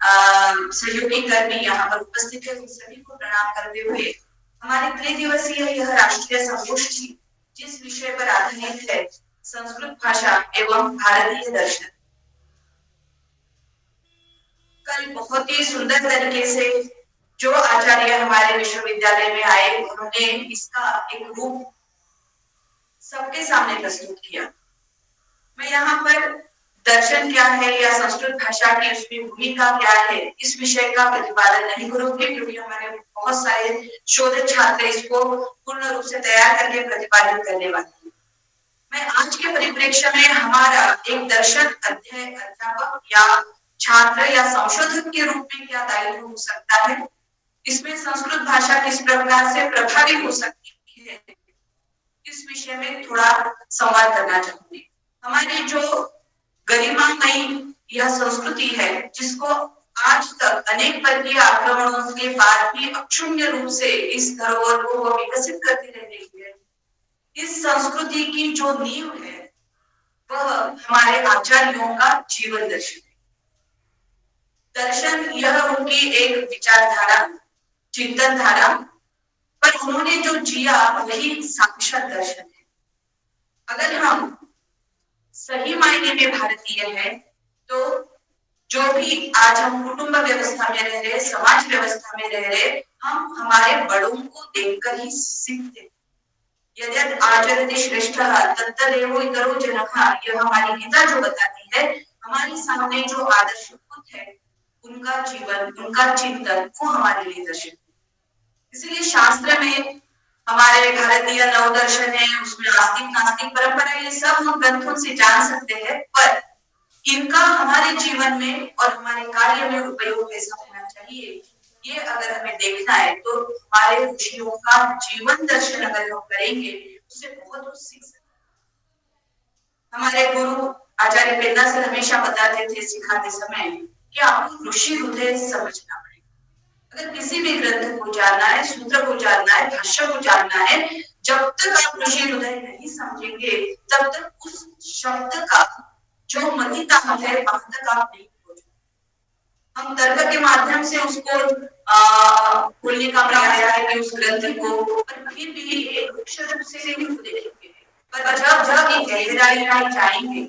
सहयोगी कर्मी यहाँ पर उपस्थित है। उन सभी को प्रणाम करते हुए हमारी त्रिदिवसीय यह राष्ट्रीय संगोष्ठी जिस विषय पर आधारित है संस्कृत भाषा एवं भारतीय दर्शन, कल बहुत ही सुंदर तरीके से जो आचार्य हमारे विश्वविद्यालय में आए उन्होंने इसका एक रूप सबके सामने प्रस्तुत किया। मैं यहाँ पर दर्शन क्या है या संस्कृत भाषा की उसमें भूमिका क्या है इस विषय का प्रतिपादन नहीं करूंगी, क्योंकि हमारे बहुत सारे शोध छात्र इसको पूर्ण रूप से तैयार करके प्रतिपादित करने वाले हैं। मैं आज के परिप्रेक्ष्य में हमारा एक दर्शन अध्यापक या छात्र या संशोधक के रूप में क्या दायित्व हो सकता है, इसमें संस्कृत भाषा किस प्रकार से प्रभावी हो सकती है, इस विषय में थोड़ा संवाद करना चाहूंगी। हमारी जो गरिमामयी यह संस्कृति है, जिसको आज तक अनेक वर्गीय आक्रमणों के बाद भी अक्षुण्य रूप से इस धरोहर को विकसित करती रह रही है, इस संस्कृति की जो नींव है वह हमारे आचार्यों का जीवन दर्शन है। दर्शन यह उनकी एक विचारधारा, चिंतन धारा, पर उन्होंने जो जिया वही साक्षात दर्शन है। अगर हम सही मायने में भारतीय हैं, तो जो भी आज हम कुटुंब व्यवस्था में रह रहे, समाज व्यवस्था में रह रहे, हम हमारे बड़ों को देखकर ही सीखते हैं। यद्यद् आचरति श्रेष्ठः तत्तदेवो इतरो जनः, यह हमारी गीता जो बताती है, हमारे सामने जो आदर्शभूत है उनका जीवन, उनका चिंतन वो हमारे लिए दर्शन। इसलिए शास्त्र में हमारे भारतीय नवदर्शन है, उसमें आस्तिक नास्तिक परंपरा, ये सब हम ग्रंथों से जान सकते हैं, पर इनका हमारे जीवन में और हमारे कार्य में उपयोग कैसा होना चाहिए, ये अगर हमें देखना है तो हमारे ऋषियों का जीवन दर्शन अगर हम करेंगे उससे बहुत कुछ सीख सकते हैं। हमारे गुरु आचार्य प्रेरणा से हमेशा बताते थे सिखाते समय कि आपको ऋषि हृदय समझना पड़ेगा। अगर किसी भी ग्रंथ को जानना है, सूत्र को जानना है, भाष्य को जानना है, जब तक आप ऋषि हृदय नहीं समझेंगे तब तक उस शब्द का जो मतितार्थ है वहां तक आप नहीं पहुंचेंगे। हम तर्क के माध्यम से उसको बोलने का प्रयास करेंगे उस ग्रंथ को, पर फिर भी एक अक्षर से नहीं देखेंगे। पर जब जब ये गहराई में जाएंगे,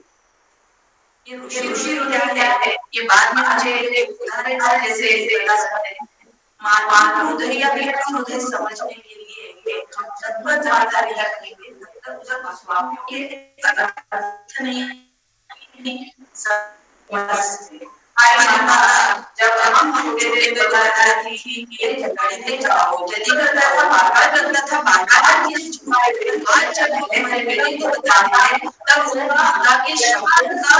ये ऋषि हृदय है, ये बाद में मुझे एक उदाहरण जैसे बता सकते हैं। मानव हृदय या व्यक्ति हृदय समझने के लिए जब तक जानकारी रखेंगे तब तक उसका वास्तव के अर्थ नहीं समझ सकते। जब हम छोटे थे तो बता रही थी कि ये जगड़े जाओ, यदि करता था बार-बार आज जब हमारे बेटे को बताते हैं तब वो माता के शब्द का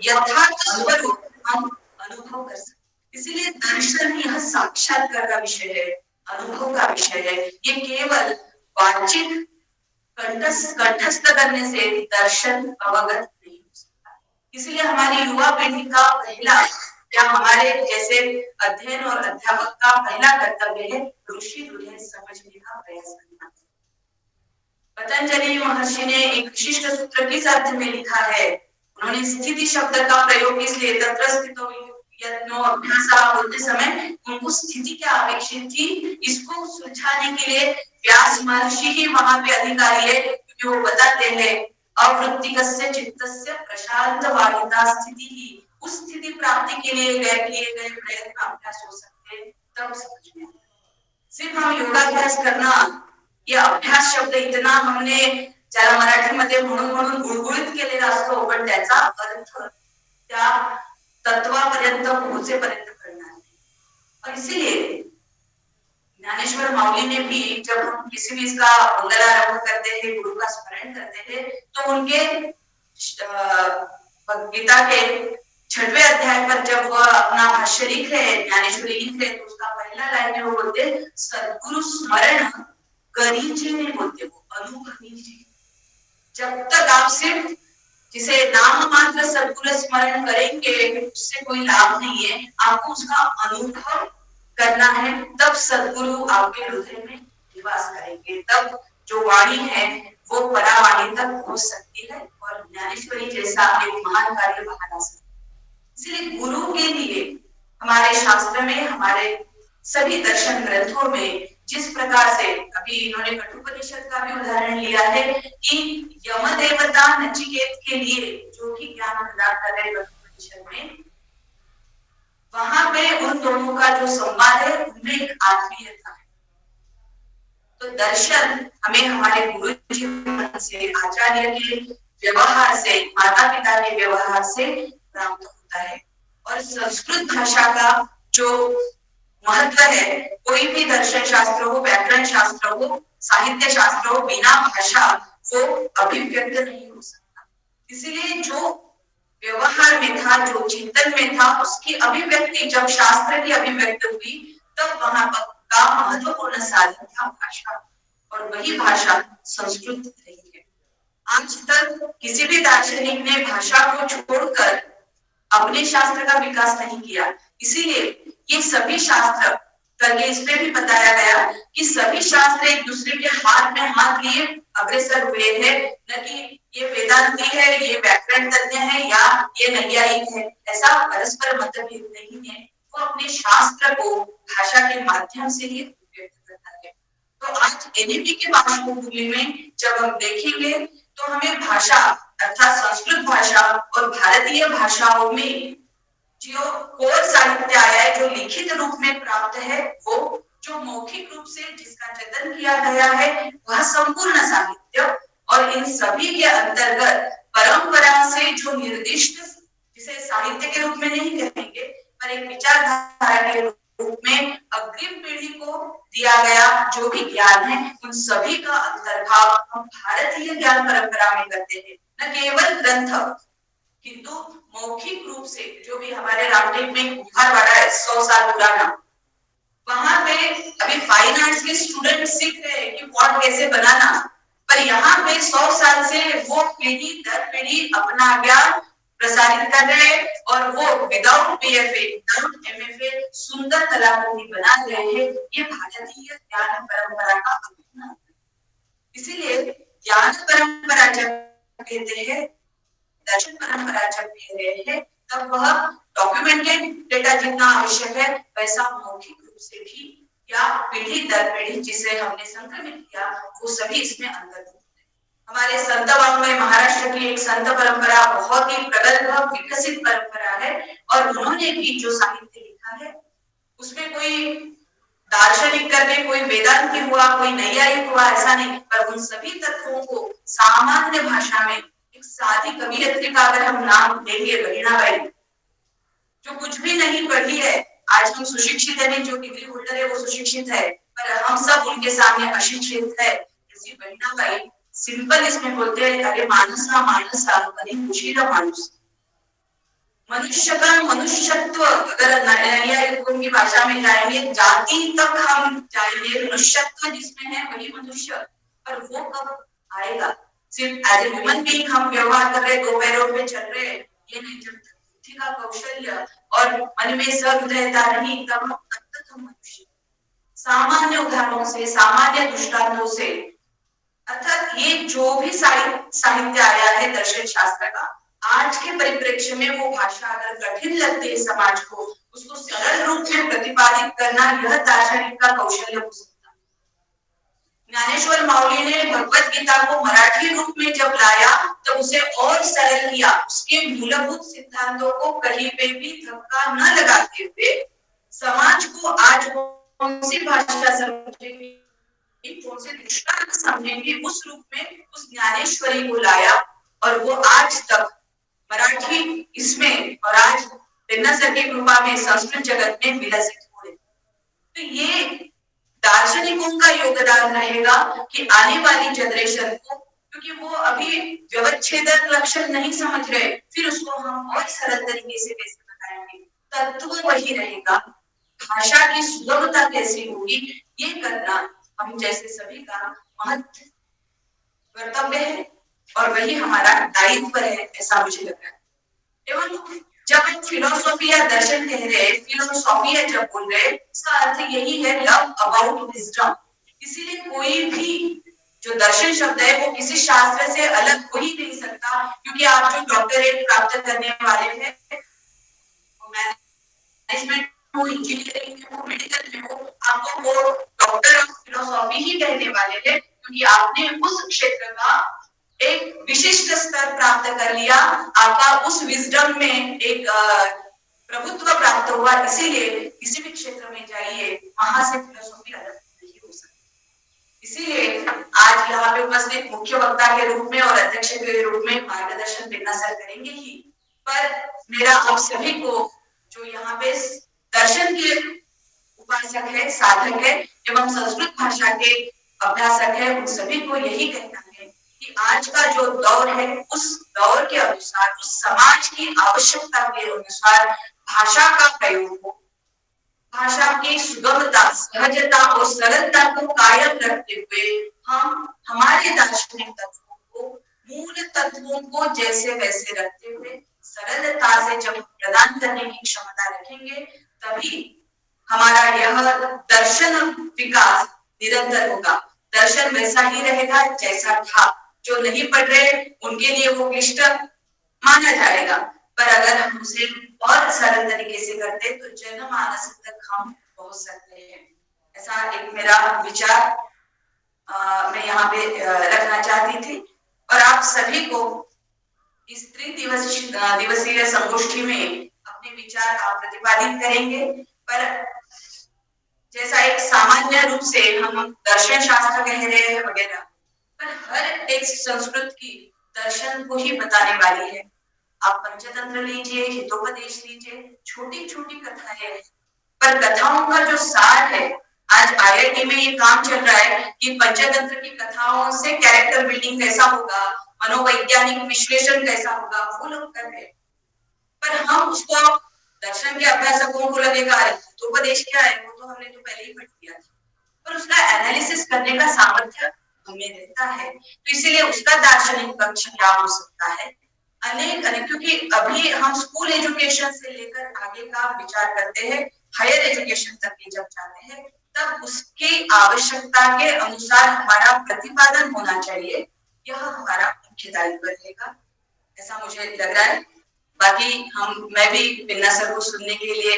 यथार्थ स्वरूप हम अनुभव कर सकते। इसीलिए दर्शन यह साक्षात्कार का विषय है, अनुभव का विषय है। ये केवल बातचीत कंठस्थ करने से दर्शन अवगत नहीं हो सकता। इसलिए हमारी युवा पीढ़ी का पहला या हमारे जैसे अध्ययन और अध्यापक का पहला कर्तव्य है ऋषि हृदय समझने का प्रयास करना। पतंजलि महर्षि ने एक विशिष्ट सूत्र किस अर्थ में लिखा है? उन्होंने स्थिति शब्द का प्रयोग इसलिए तत्र स्थितो यत्नो अभ्यासः बोलते समय उनको स्थिति क्या अपेक्षित थी, इसको सुलझाने के लिए व्यास महर्षि ही वहां पे अधिकारी है, क्योंकि वो बताते हैं अवृत्तिकस्य चित्तस्य प्रशांत वादिता स्थिति ही, उस स्थिति प्राप्ति के लिए किए गए प्रयत्न अभ्यास हो सकते हैं, तब समझ में। सिर्फ हम योगाभ्यास करना, ये अभ्यास शब्द इतना हमने ज्यादा मराठीमध्ये म्हणून गुळगुळीत केलेला असतो, पण त्याचा अर्थ त्या तत्वापर्यंत पोहोचेपर्यंत करना है। और इसीलिए ज्ञानेश्वर माउली ने भी जब हम किसी भी इसका मंगलारंभ करते थे, गुरु का स्मरण करते थे, तो उनके गीता के 6वें अध्याय पर जब वह अपना भाष्य लिख रहे हैं, ज्ञानेश्वरी लिख रहे हैं, तो उसका पहला लाइन में वो बोलते सद्गुरु स्मरण करीजे नहीं बोलते, वो अनुभवीजे। जब तक आप सिर्फ जिसे नाम मात्र सद्गुरु स्मरण करेंगे उससे कोई लाभ नहीं है, आपको उसका अनुभव करना है, तब सद्गुरु आपके हृदय में निवास करेंगे, तब जो वाणी है वो परावाणी तक पहुंच सकती है और ज्ञानेश्वरी जैसा एक महान कार्य बाहर आ सकता है। इसलिए गुरु के लिए हमारे शास्त्र में, हमारे सभी दर्शन ग्रंथों में जिस प्रकार से अभी इन्होंने कठोपनिषद का भी उदाहरण लिया है कि यम देवता नचिकेत के लिए जो भी ज्ञान प्रदान कर रहे कठोपनिषद में, वहां पे उन दोनों का जो संवाद है उनमें एक आत्मीयता है। तो दर्शन हमें हमारे गुरु जी से, आचार्य के व्यवहार से, माता पिता के व्यवहार से प्राप्त होता है। और संस्कृत भाषा का जो महत्व है, कोई भी दर्शन शास्त्र हो, व्याकरण शास्त्र हो, साहित्य शास्त्र हो, बिना भाषा वो अभिव्यक्त नहीं हो सकता। इसीलिए जो व्यवहार में था, जो चिंतन में था, उसकी अभिव्यक्ति जब शास्त्र की अभिव्यक्ति हुई तब वहां का महत्वपूर्ण साधन था भाषा, और वही भाषा संस्कृत रही है। आज तक किसी भी दार्शनिक ने भाषा को छोड़कर अपने शास्त्र का विकास नहीं किया। इसीलिए ये सभी शास्त्र करके इसमें भी बताया गया कि सभी शास्त्र एक दूसरे के हाथ में हाथ लिए अग्रसर हुए हैं, न कि ये वेदांती है, ये व्याकरण तज्ञ है या ये नैयायिक है, ऐसा परस्पर मतभेद नहीं है। वो अपने शास्त्र को भाषा के माध्यम से ही व्यक्त करता है। तो आज एनईपी के पार्श्वभूमि में जब हम देखेंगे तो हमें भाषा अर्थात संस्कृत भाषा और भारतीय भाषाओं में जो कोर साहित्य आया है, जो लिखित रूप में प्राप्त है, वो जो मौखिक रूप से जिसका जतन किया गया है वह संपूर्ण साहित्य, और इन सभी के अंतर्गत परंपरा से जो निर्दिष्ट, जिसे साहित्य के रूप में नहीं कहेंगे पर एक विचारधारा के रूप में अग्रिम पीढ़ी को दिया गया जो भी ज्ञान है, उन सभी का अंतर्भाव हम भारतीय ज्ञान परंपरा में करते हैं। न केवल ग्रंथ, किंतु मौखिक रूप से जो भी हमारे रामटेक में कुम्हारवाड़ा है 100 साल पुराना, वहां पे अभी फाइन आर्ट्स के स्टूडेंट सीख रहे हैं कि पॉट कैसे बनाना, पर यहाँ पे 100 साल से वो पीढ़ी दर पीढ़ी अपना ज्ञान प्रसारित कर रहे हैं और वो विदाउट बीएफए, विदाउट एमएफए सुंदर कलाकृति बना रहे हैं। ये भारतीय ज्ञान परंपरा का अभिन्न, इसीलिए ज्ञान परंपरा जब कहते हैं, दर्शन परंपरा जब कह रहे हैं, तब वह डॉक्यूमेंटेड डेटा जितना आवश्यक है वैसा मौखिक रूप से भी या पीढ़ी दर पीढ़ी जिसे हमने संक्रमित किया वो सभी इसमें अंतर्भुक्त है। हमारे संत वाङ्मय महाराष्ट्र की एक संत परंपरा बहुत ही प्रगल्भ विकसित परंपरा है, और उन्होंने भी जो साहित्य लिखा है उसमें कोई दार्शनिक करके कोई वेदांति हुआ, कोई नैयायिक हुआ, ऐसा नहीं, पर उन सभी तत्वों को सामान्य भाषा में एक साधी कवियत्री का अगर हम नाम देंगे, बहिणाबाई, जो कुछ भी नहीं पढ़ी है, आज हम सुशिक्षित है, नहीं जो डिग्री होल्डर है वो सुशिक्षित है, पर हम सब उनके सामने अशिक्षित है। जैसी बहिणाबाई सिंपल इसमें बोलते हैं, अरे मानस ना मानस कधी मुशीरा मानुस, मनुष्य का मनुष्यत्व अगर नैयायिकों की भाषा में जाएंगे जाति तक हम जाएंगे, मनुष्यत्व जिसमें है वही मनुष्य, पर वो कब आएगा? सिर्फ एज ए ह्यूमन बीइंग हम व्यवहार कर रहे, दो पैरों पे चल रहे, ये नहीं, जब बुद्धि का कौशल्य और मन में सहृदयता नहीं, तब हम अंततः मनुष्य। सामान्य उदाहरणों से, सामान्य दृष्टांतों से, अर्थात ये जो भी साहित्य आया है दर्शन शास्त्र का, आज के परिप्रेक्ष्य में वो भाषा अगर कठिन लगती है समाज को, उसको सरल रूप में प्रतिपादित करना यह दार्शनिक का कौशल्य हो सकता है। ज्ञानेश्वर माउली ने भगवत गीता को मराठी रूप में जब लाया तब उसे और सरल किया, उसके मूलभूत सिद्धांतों को कहीं पे भी धक्का न लगाते हुए समाज को आज कौन सी भाषा समझेगी, कौन से दृष्टांत समझेंगे, उस रूप में उस ज्ञानेश्वरी को लाया, और वो आज तक मराठी इसमें और आज पेन्ना सर की कृपा में संस्कृत जगत में विलसित हो रहे। तो ये दार्शनिकों का योगदान रहेगा कि आने वाली जनरेशन को, क्योंकि वो अभी व्यवच्छेदक लक्षण नहीं समझ रहे, फिर उसको हम और सरल तरीके से कैसे बताएंगे, तत्व वही रहेगा, भाषा की सुगमता कैसी होगी, ये करना हम जैसे सभी का महत्व कर्तव्य है और वही हमारा दायित्व है, ऐसा मुझे लग रहा है। एवं जब हम फिलोसॉफी या दर्शन कह रहे हैं, फिलोसॉफी है जब बोल रहे हैं, इसका अर्थ यही है लव अबाउट विजडम। इसीलिए कोई भी जो दर्शन शब्द है वो किसी शास्त्र से अलग हो ही नहीं सकता, क्योंकि आप जो डॉक्टरेट प्राप्त करने वाले हैं, मैनेजमेंट हो, इंजीनियरिंग में हो, मेडिकल में हो, आपको वो डॉक्टर ऑफ फिलोसॉफी ही कहने वाले हैं, क्योंकि आपने उस क्षेत्र का एक विशिष्ट स्तर प्राप्त कर लिया, आपका उस विजडम में एक प्रभुत्व प्राप्त हुआ, इसीलिए किसी भी क्षेत्र में जाइए वहां से फिलोसॉफी अलग नहीं हो सकती। इसीलिए आज यहाँ पे उपस्थित मुख्य वक्ता के रूप में और अध्यक्ष के रूप में मार्गदर्शन पेन्ना सर करेंगे ही, पर मेरा आप सभी को जो यहाँ पे दर्शन के उपासक है, साधक है एवं संस्कृत भाषा के अभ्यासक है, उन सभी को यही कहना है कि आज का जो दौर है उस दौर के अनुसार, उस समाज की आवश्यकता के अनुसार भाषा का प्रयोग हो, भाषा की सुगमता, सहजता और सरलता को कायम रखते हुए हम हमारे दार्शनिक तत्वों को, मूल तत्वों को जैसे वैसे रखते हुए सरलता से जब प्रदान करने की क्षमता रखेंगे, तभी हमारा यह दर्शन विकास निरंतर होगा। दर्शन वैसा ही रहेगा जैसा था, जो नहीं पढ़ रहे उनके लिए वो क्लिष्ट माना जाएगा, पर अगर हम उसे और सरल तरीके से करते तो जनमानस तक हम पहुंच सकते हैं। ऐसा एक मेरा विचार मैं यहाँ पे रखना चाहती थी, और आप सभी को इस दिवसीय संगोष्ठी में अपने विचार आप प्रतिपादित करेंगे, पर जैसा एक सामान्य रूप से हम दर्शन शास्त्र कह रहे हैं वगैरह, पर हर एक संस्कृत की दर्शन को ही बताने वाली है। आप पंचतंत्र लीजिए, हितोपदेश लीजिए, छोटी छोटी कथाएं हैं, पर कथाओं का जो सार है, आज आईआईटी में ये काम चल रहा है कि पंचतंत्र की कथाओं से कैरेक्टर बिल्डिंग कैसा होगा, मनोवैज्ञानिक विश्लेषण कैसा होगा, वो लोग कर रहे हैं। पर हम उसको दर्शन के अभ्यासकों को लगेगा तो उपदेश क्या है, वो तो हमने तो पहले ही पढ़ लिया था, पर उसका एनालिसिस करने का सामर्थ्य हमें रहता है, तो इसीलिए उसका दार्शनिक पक्ष क्या हो सकता है। अनेक अनेक, क्योंकि अभी हम स्कूल एजुकेशन से लेकर आगे का विचार करते हैं, हायर एजुकेशन तक की जब जाते हैं, तब उसकी आवश्यकता के अनुसार हमारा प्रतिपादन होना चाहिए। यह हमारा मुख्य दायित्व रहेगा, ऐसा मुझे लग रहा है। बाकी मैं भी पिन्ना सर को सुनने के लिए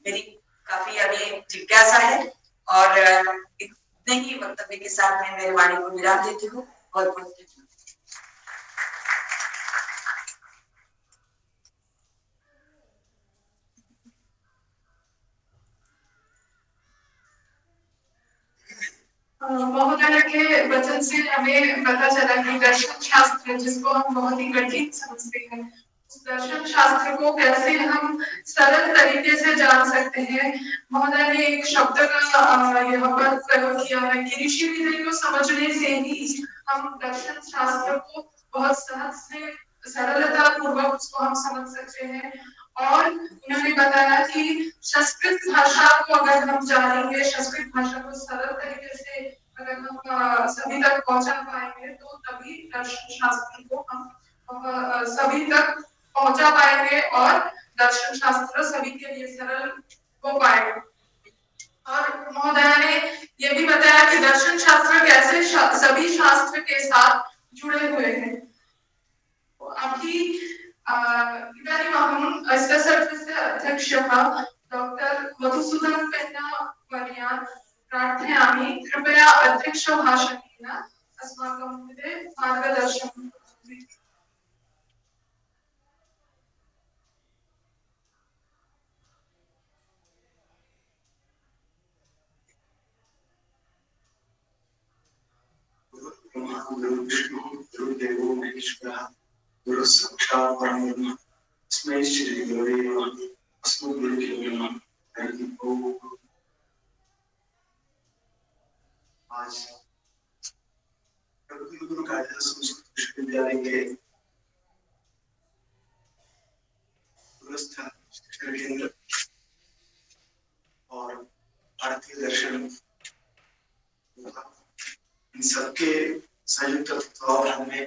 मेरी काफी अभी जिज्ञासा है, और इतने ही वक्तव्य के साथ मैं मेरी वाणी को विराम देती हूँ। बहुत बहुत धन्यवाद। महोदय के वचन से हमें पता चला कि दर्शन शास्त्र, जिसको हम बहुत ही कठिन समझते हैं, उस दर्शन शास्त्र को कैसे हम सरल तरीके से जान सकते हैं। महोदय ने एक शब्द का यहाँ पर प्रयोग किया है कि ऋषि विधि को समझने से ही हम दर्शन शास्त्र को बहुत सहज से, सरलता पूर्वक उसको हम समझ सकते हैं। और उन्होंने बताया कि संस्कृत भाषा को अगर हम जानेंगे, संस्कृत भाषा को सरल तरीके से अगर हम सभी तक पहुंचा पाएंगे, तो तभी दर्शन शास्त्र को हम सभी तक पहुंचा पाएंगे और दर्शन शास्त्र सभी के लिए सरल हो पाएगा। और महोदया ने यह भी बताया कि दर्शन शास्त्र कैसे सभी शास्त्र के साथ जुड़े हुए हैं। अभी इदानीमहं अस्य सर्वस्य अध्यक्षः डॉक्टर मधुसूदन पेन्ना वर्यान् प्रार्थयामि, कृपया अध्यक्षभाषणेन अस्माकं कृते मार्गदर्शनं करोतु। गुरुदेवो महेश्वरः, गुरुः साक्षात् परब्रह्म, तस्मै श्री गुरवे नमः। अस्मद्गुरुभ्यो नमः। हरि ओम। आज गुरु कालिदास संस्कृत विश्वविद्यालय के दूरस्थ शिक्षण केंद्र और भारतीय दर्शन, इन सबके संयुक्त तत्वावधान में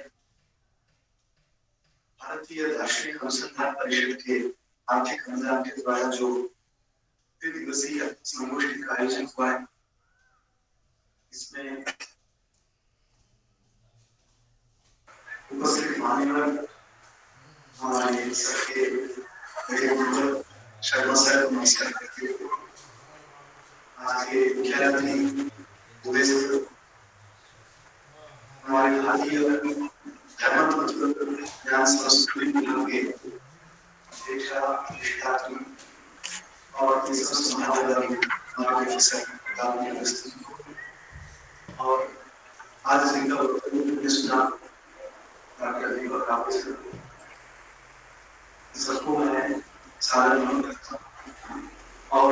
भारतीय दार्शनिक अनुसंधान परिषद के आर्थिक अनुदान के द्वारा जो दिवसीय संगोष्ठी का आयोजन हुआ है, इसमें उपस्थित मान्यवर हमारे सबके शर्मा सर नमस्कार करते हुए, आज के मुख्य अतिथि हमारे भारतीय धर्म ज्ञान संस्कृति विभाग के और और आज जिनका सुना सबको मैं सादर करता हूँ। और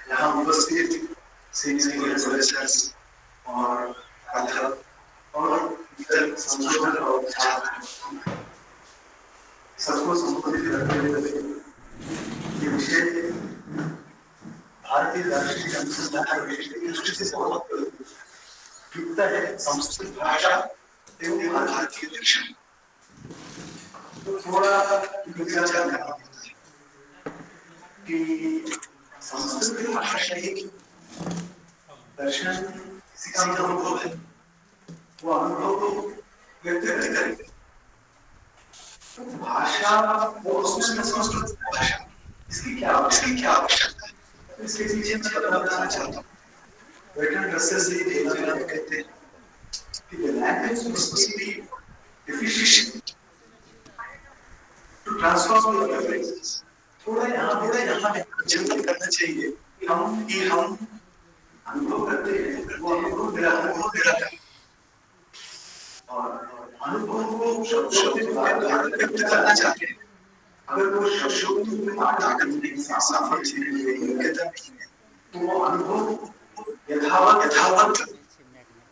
यहाँ उपस्थित सीनियर और अध्यापक और संशोधन और छात्र सबको संबोधित करते हुए ये विषय भारतीय दार्शनिक अनुसंधान परिषद की दृष्टि से बहुत युक्त है। संस्कृत भाषा एवं भारतीय दर्शन, तो थोड़ा विचार करना कि संस्कृत भाषा एक दर्शन किसी का अनुभव है, वो अनुभव को व्यक्त करेंगे। तो भाषा वो उसमें संस्कृत भाषा, इसकी क्या आवश्यकता है? इसके पीछे मैं बताना चाहता हूँ। Bertrand Russell कहते हैं कि the language must be efficient to transform the languages. थोड़ा यहाँ चिंतन करना चाहिए कि हम अनुभव करते हैं, वो अनुभव मेरा है। और अनुभव को शब्दों के द्वारा व्यक्त करना चाहते हैं। अगर वो शब्दों में ताकत नहीं, सामर्थ्य नहीं, योग्यता नहीं है, तो वो अनुभव यथावत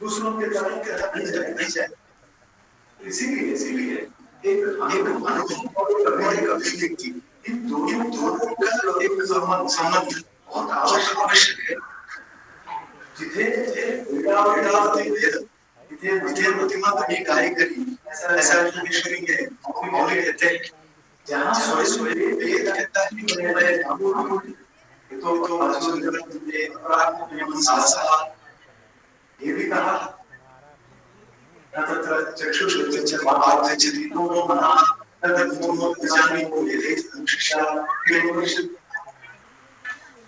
दूसरों के द्वारा नहीं जाए। इसीलिए एक अनुभव और एक अभिव्यक्ति, इन दोनों का एक संबंध बहुत आवश्यक है। जिथे प्रतिमा बनी गाय करी, ऐसा ईश्वरी है, मौलिक कहते हैं। जहाँ सोए वेद कहता है कि मैं ये भी कहा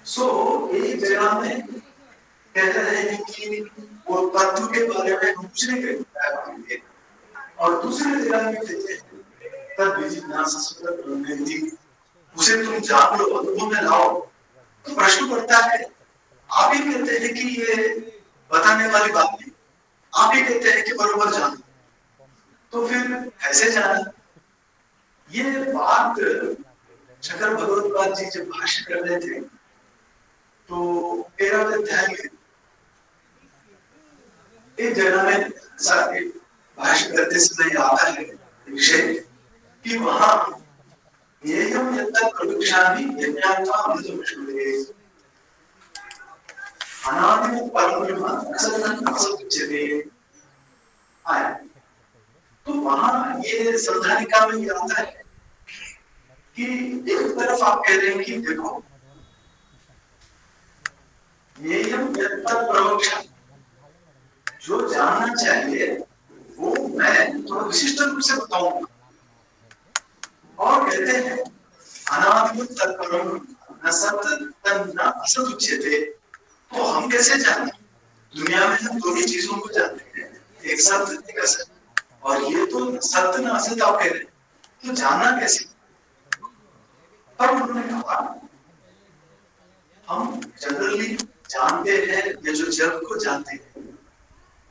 सो एक जगह में कहते हैं कि वो तत्व के बारे में हम कुछ नहीं कहते, और दूसरे जगह में कहते हैं तब उसे तुम जान लो, अनुभव में लाओ। तो प्रश्न पड़ता है, आप ही कहते हैं कि ये बताने वाली बात नहीं, आप ही कहते हैं कि बरोबर जानो, तो फिर कैसे जाना? ये बात शंकर भगवत्पाद जी जब भाष्य कर रहे थे, तो 13वें अध्याय में एक जगह में भाष्य करते समय आता है विषय कि वहां येयम यत्त प्रवक्ष्यामि यज्ञात्वा अमृतमश्नुते अनादि परम ब्रह्म असदुच्यते। तो वहां ये संधानिका में ये आता है कि एक तरफ आप कह रहे हैं कि देखो येयम यत्त प्रवक्ष्यामि, जो जानना चाहिए वो मैं थोड़ा विशिष्ट रूप से बताऊंगा। और कहते हैं अनादि तत्परम न सत न असत उच्यते। तो हम कैसे जाने? दुनिया में हम दो ही चीजों को जानते हैं, एक सत्य एक असत, और ये तो सत्य न असत आप कह रहे हैं, तो जानना कैसे? तब उन्होंने कहा हम जनरली जानते हैं, ये जो जग को जानते हैं,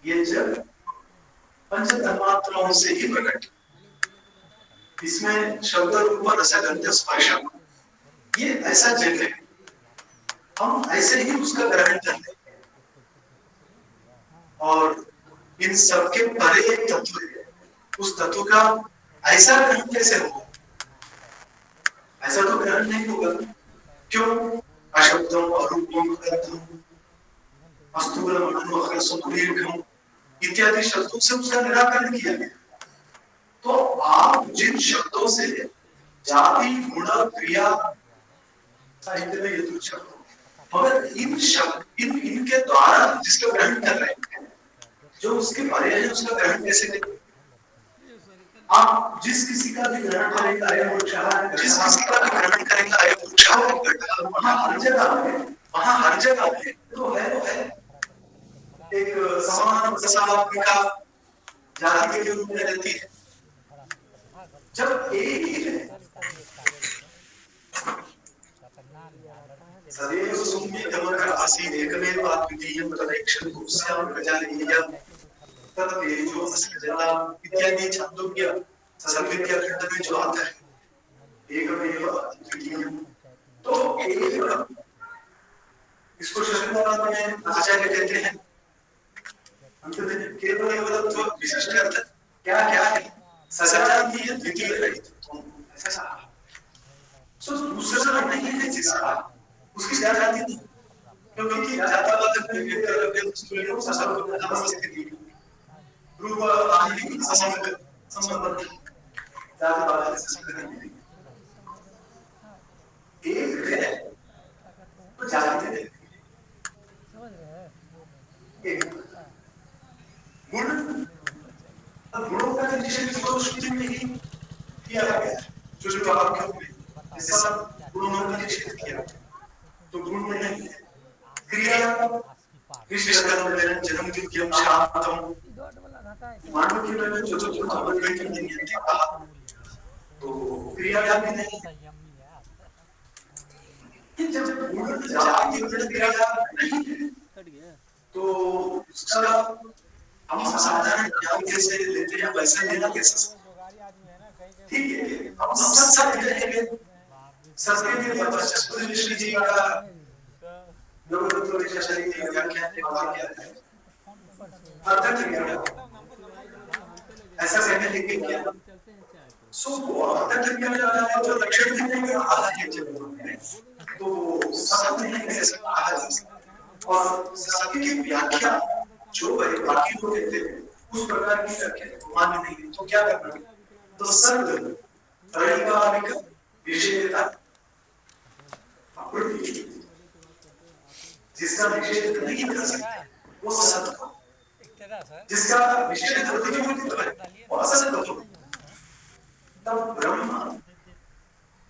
ये जग पंच तन्मात्राओं से ही प्रकट, इसमें शब्द रूप रसगंध स्पर्श, ये ऐसा जग है, हम ऐसे ही उसका ग्रहण करते हैं। और इन सबके परे एक तत्व है, उस तत्व का ऐसा ग्रहण कैसे होगा? ऐसा तो ग्रहण नहीं होगा। क्यों? अशब्दम अरूपम अर्थम अस्थूलम अणुअखरसम दीर्घम इत्यादि शब्दों से उसका निराकरण किया गया। तो आप जिन शब्दों से जाति गुण क्रिया साहित्य में ये तो शब्द, मगर इन शब्द इनके द्वारा जिसका ग्रहण कर रहे हैं, जो उसके परे है उसका ग्रहण कैसे करें? आप जिस किसी का भी ग्रहण करेंगे अयम वृक्षः, जिस किसी का भी ग्रहण करेंगे अयम वृक्षः, वहाँ हर जगह है तो है एक समान सात्विका जाति के रूप में रहती है। जब एक ही है सदैव सौम्य गमन आसीत् एकमेव अद्वितीयं तदैक्षं पुरुषां प्रजालीयं तत्तेजो असृजता इत्यादि छंदों के सर्वविद्या खंड में जो आता है एकमेव अद्वितीयं, तो एक, इसको शंकराचार्य में आचार्य कहते हैं केवल एवं विशिष्ट अर्थ क्या क्या है? सजातीय द्वितीय रहित, ऐसा सो दूसरा नहीं है जिसका उसकी जाति नहीं, क्योंकि जातावाद व्यक्तियों सब नमस्ते रूप आदि संबंध जातिवाद से संबंध नहीं, एक है तो जाति है, एक गुण, गुणों का निषेध तो श्रुति में ही किया गया, जो वाक्यों में सब गुणों का निषेध किया, तो गुण में नहीं है। क्रिया विश्वकर्म जन्म दिव्यम शांतम मानव के में जो खबर गई थी नहीं कहा, तो क्रिया भी नहीं। कि जब गुण जाति क्रिया नहीं है तो उसका हम साधारण ज्ञान कैसे लेते हैं वैसा लेना कैसे ठीक है। हम सब कहेंगे संस्कृत में बच्चा जी का लोग शरीर की व्याख्या है अर्थात क्या ऐसा कहने लगे क्या सो वो अर्थात क्या है जो लक्षण दिखने का आधा है तो सब नहीं कैसे कहा जा सकता और सत्य की व्याख्या जो बाकी लोग कहते हैं उस प्रकार की व्याख्या मान्य नहीं है तो क्या करना है तो सर्व परिवारिक विषयता जिसका निषेध नहीं कर सकते वो सत्य जिसका निषेध करते हैं वो असत्य तो तब ब्रह्म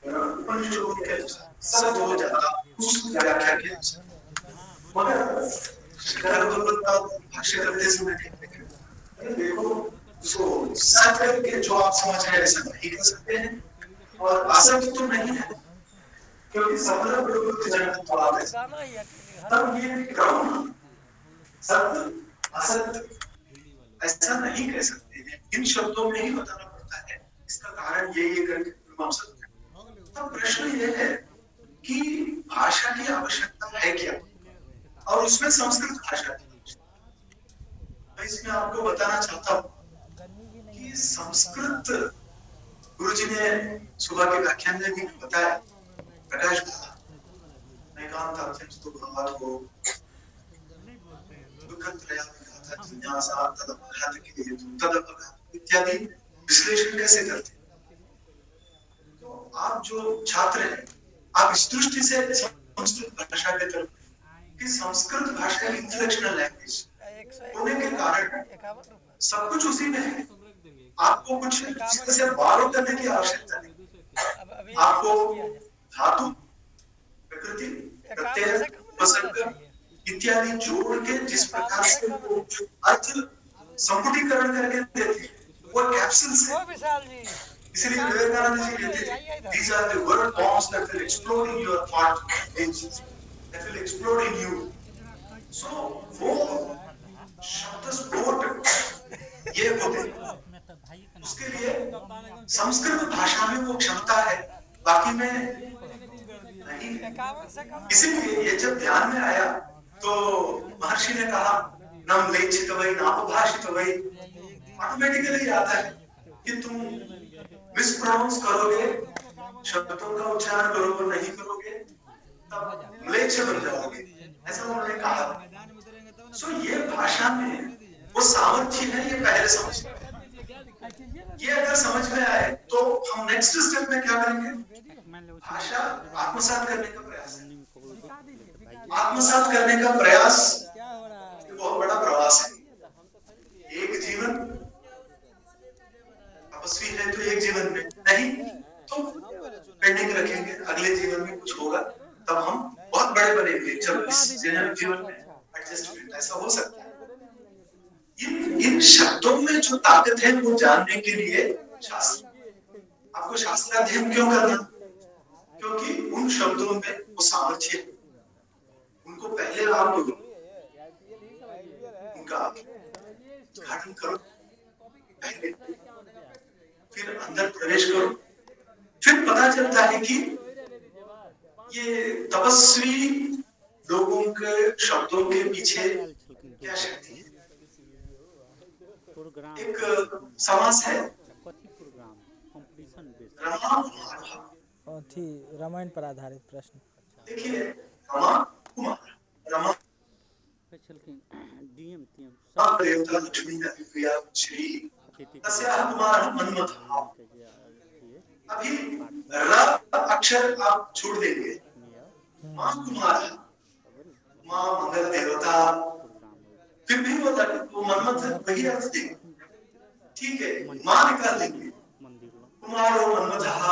उपनिषदों के सत्य हो जाता उस व्याख्या के मगर भाष्य करते समय देखो उसको सत्य के जो आप समझ रहे हैं ऐसा नहीं कर सकते हैं और असत्य तो नहीं है क्योंकि समग्र प्रवृत्ति जगत तो आप है तब ये क्रम सत्य असत्य ऐसा नहीं कह सकते हैं इन शब्दों में ही बताना पड़ता है इसका कारण ये करके मीमांसा तब प्रश्न ये है कि भाषा की आवश्यकता है क्या और उसमें संस्कृत भाषा की मैं इसमें आपको बताना चाहता हूँ कि संस्कृत गुरुजी ने सुबह के व्याख्यान में भी बताया प्रकाश नैकांत अत्यंत तो भावात को इत्यादि विश्लेषण कैसे करते तो आप जो छात्र हैं आप इस दृष्टि से संस्कृत भाषा के तरफ कि संस्कृत भाषा इंटलेक्चुअल लैंग्वेज होने के कारण सब कुछ उसी में है आपको कुछ से बारो करने की आवश्यकता नहीं आपको धातु प्रकृति प्रत्यय उपसर्ग इत्यादि जोड़ के जिस प्रकार से वो अर्थ संपुटीकरण करके देते वो कैप्सूल से इसलिए विवेकानंद जी कहते थे these are the word bombs that will explode in your thought engines that will explode in you so वो शब्द स्फोट ये होते उसके लिए संस्कृत भाषा में वो क्षमता है बाकी में नहीं इसीलिए ये जब ध्यान में आया तो महर्षि ने कहा नम लेचित वही नापभाषित वही ऑटोमेटिकली आता है कि तुम मिसप्रोनाउंस करोगे शब्दों का उच्चारण करोगे नहीं करोगे तब म्लेच्छ बन जाओगे ऐसा उन्होंने कहा सो ये भाषा में वो सामर्थ्य है ये पहले समझ ये अगर समझ में आए तो हम नेक्स्ट स्टेप में क्या करेंगे भाषा आत्मसात करने का प्रयास आत्मसात करने का प्रयास बहुत बड़ा प्रवास है एक जीवन तपस्वी है तो एक जीवन में नहीं तो पेंडिंग रखेंगे अगले जीवन में कुछ होगा तब हम बहुत बड़े बनेंगे जब इस जीवन में एडजस्टमेंट ऐसा हो सकता है इन शब्दों में जो ताकत है वो जानने के लिए शास्त्र आपको शास्त्र अध्ययन क्यों करना क्योंकि उन शब्दों में वो सामर्थ्य है उनको पहले आप उनका उद्घाटन करो पहले फिर अंदर प्रवेश करो फिर पता चलता है कि ये तपस्वी लोगों के शब्दों के पीछे क्या शक्ति है एक समास है रामायण पर आधारित प्रश्न देखिए रमा कुमार देवता लक्ष्मी प्रिया श्री तस्याः कुमारः मन्मथः अभी र अक्षर आप छोड़ देंगे मां कुमार मां मंगल देवता फिर भी वो मन्मथ वही अर्थ देंगे ठीक है मां निकाल देंगे कुमार और मन्मथः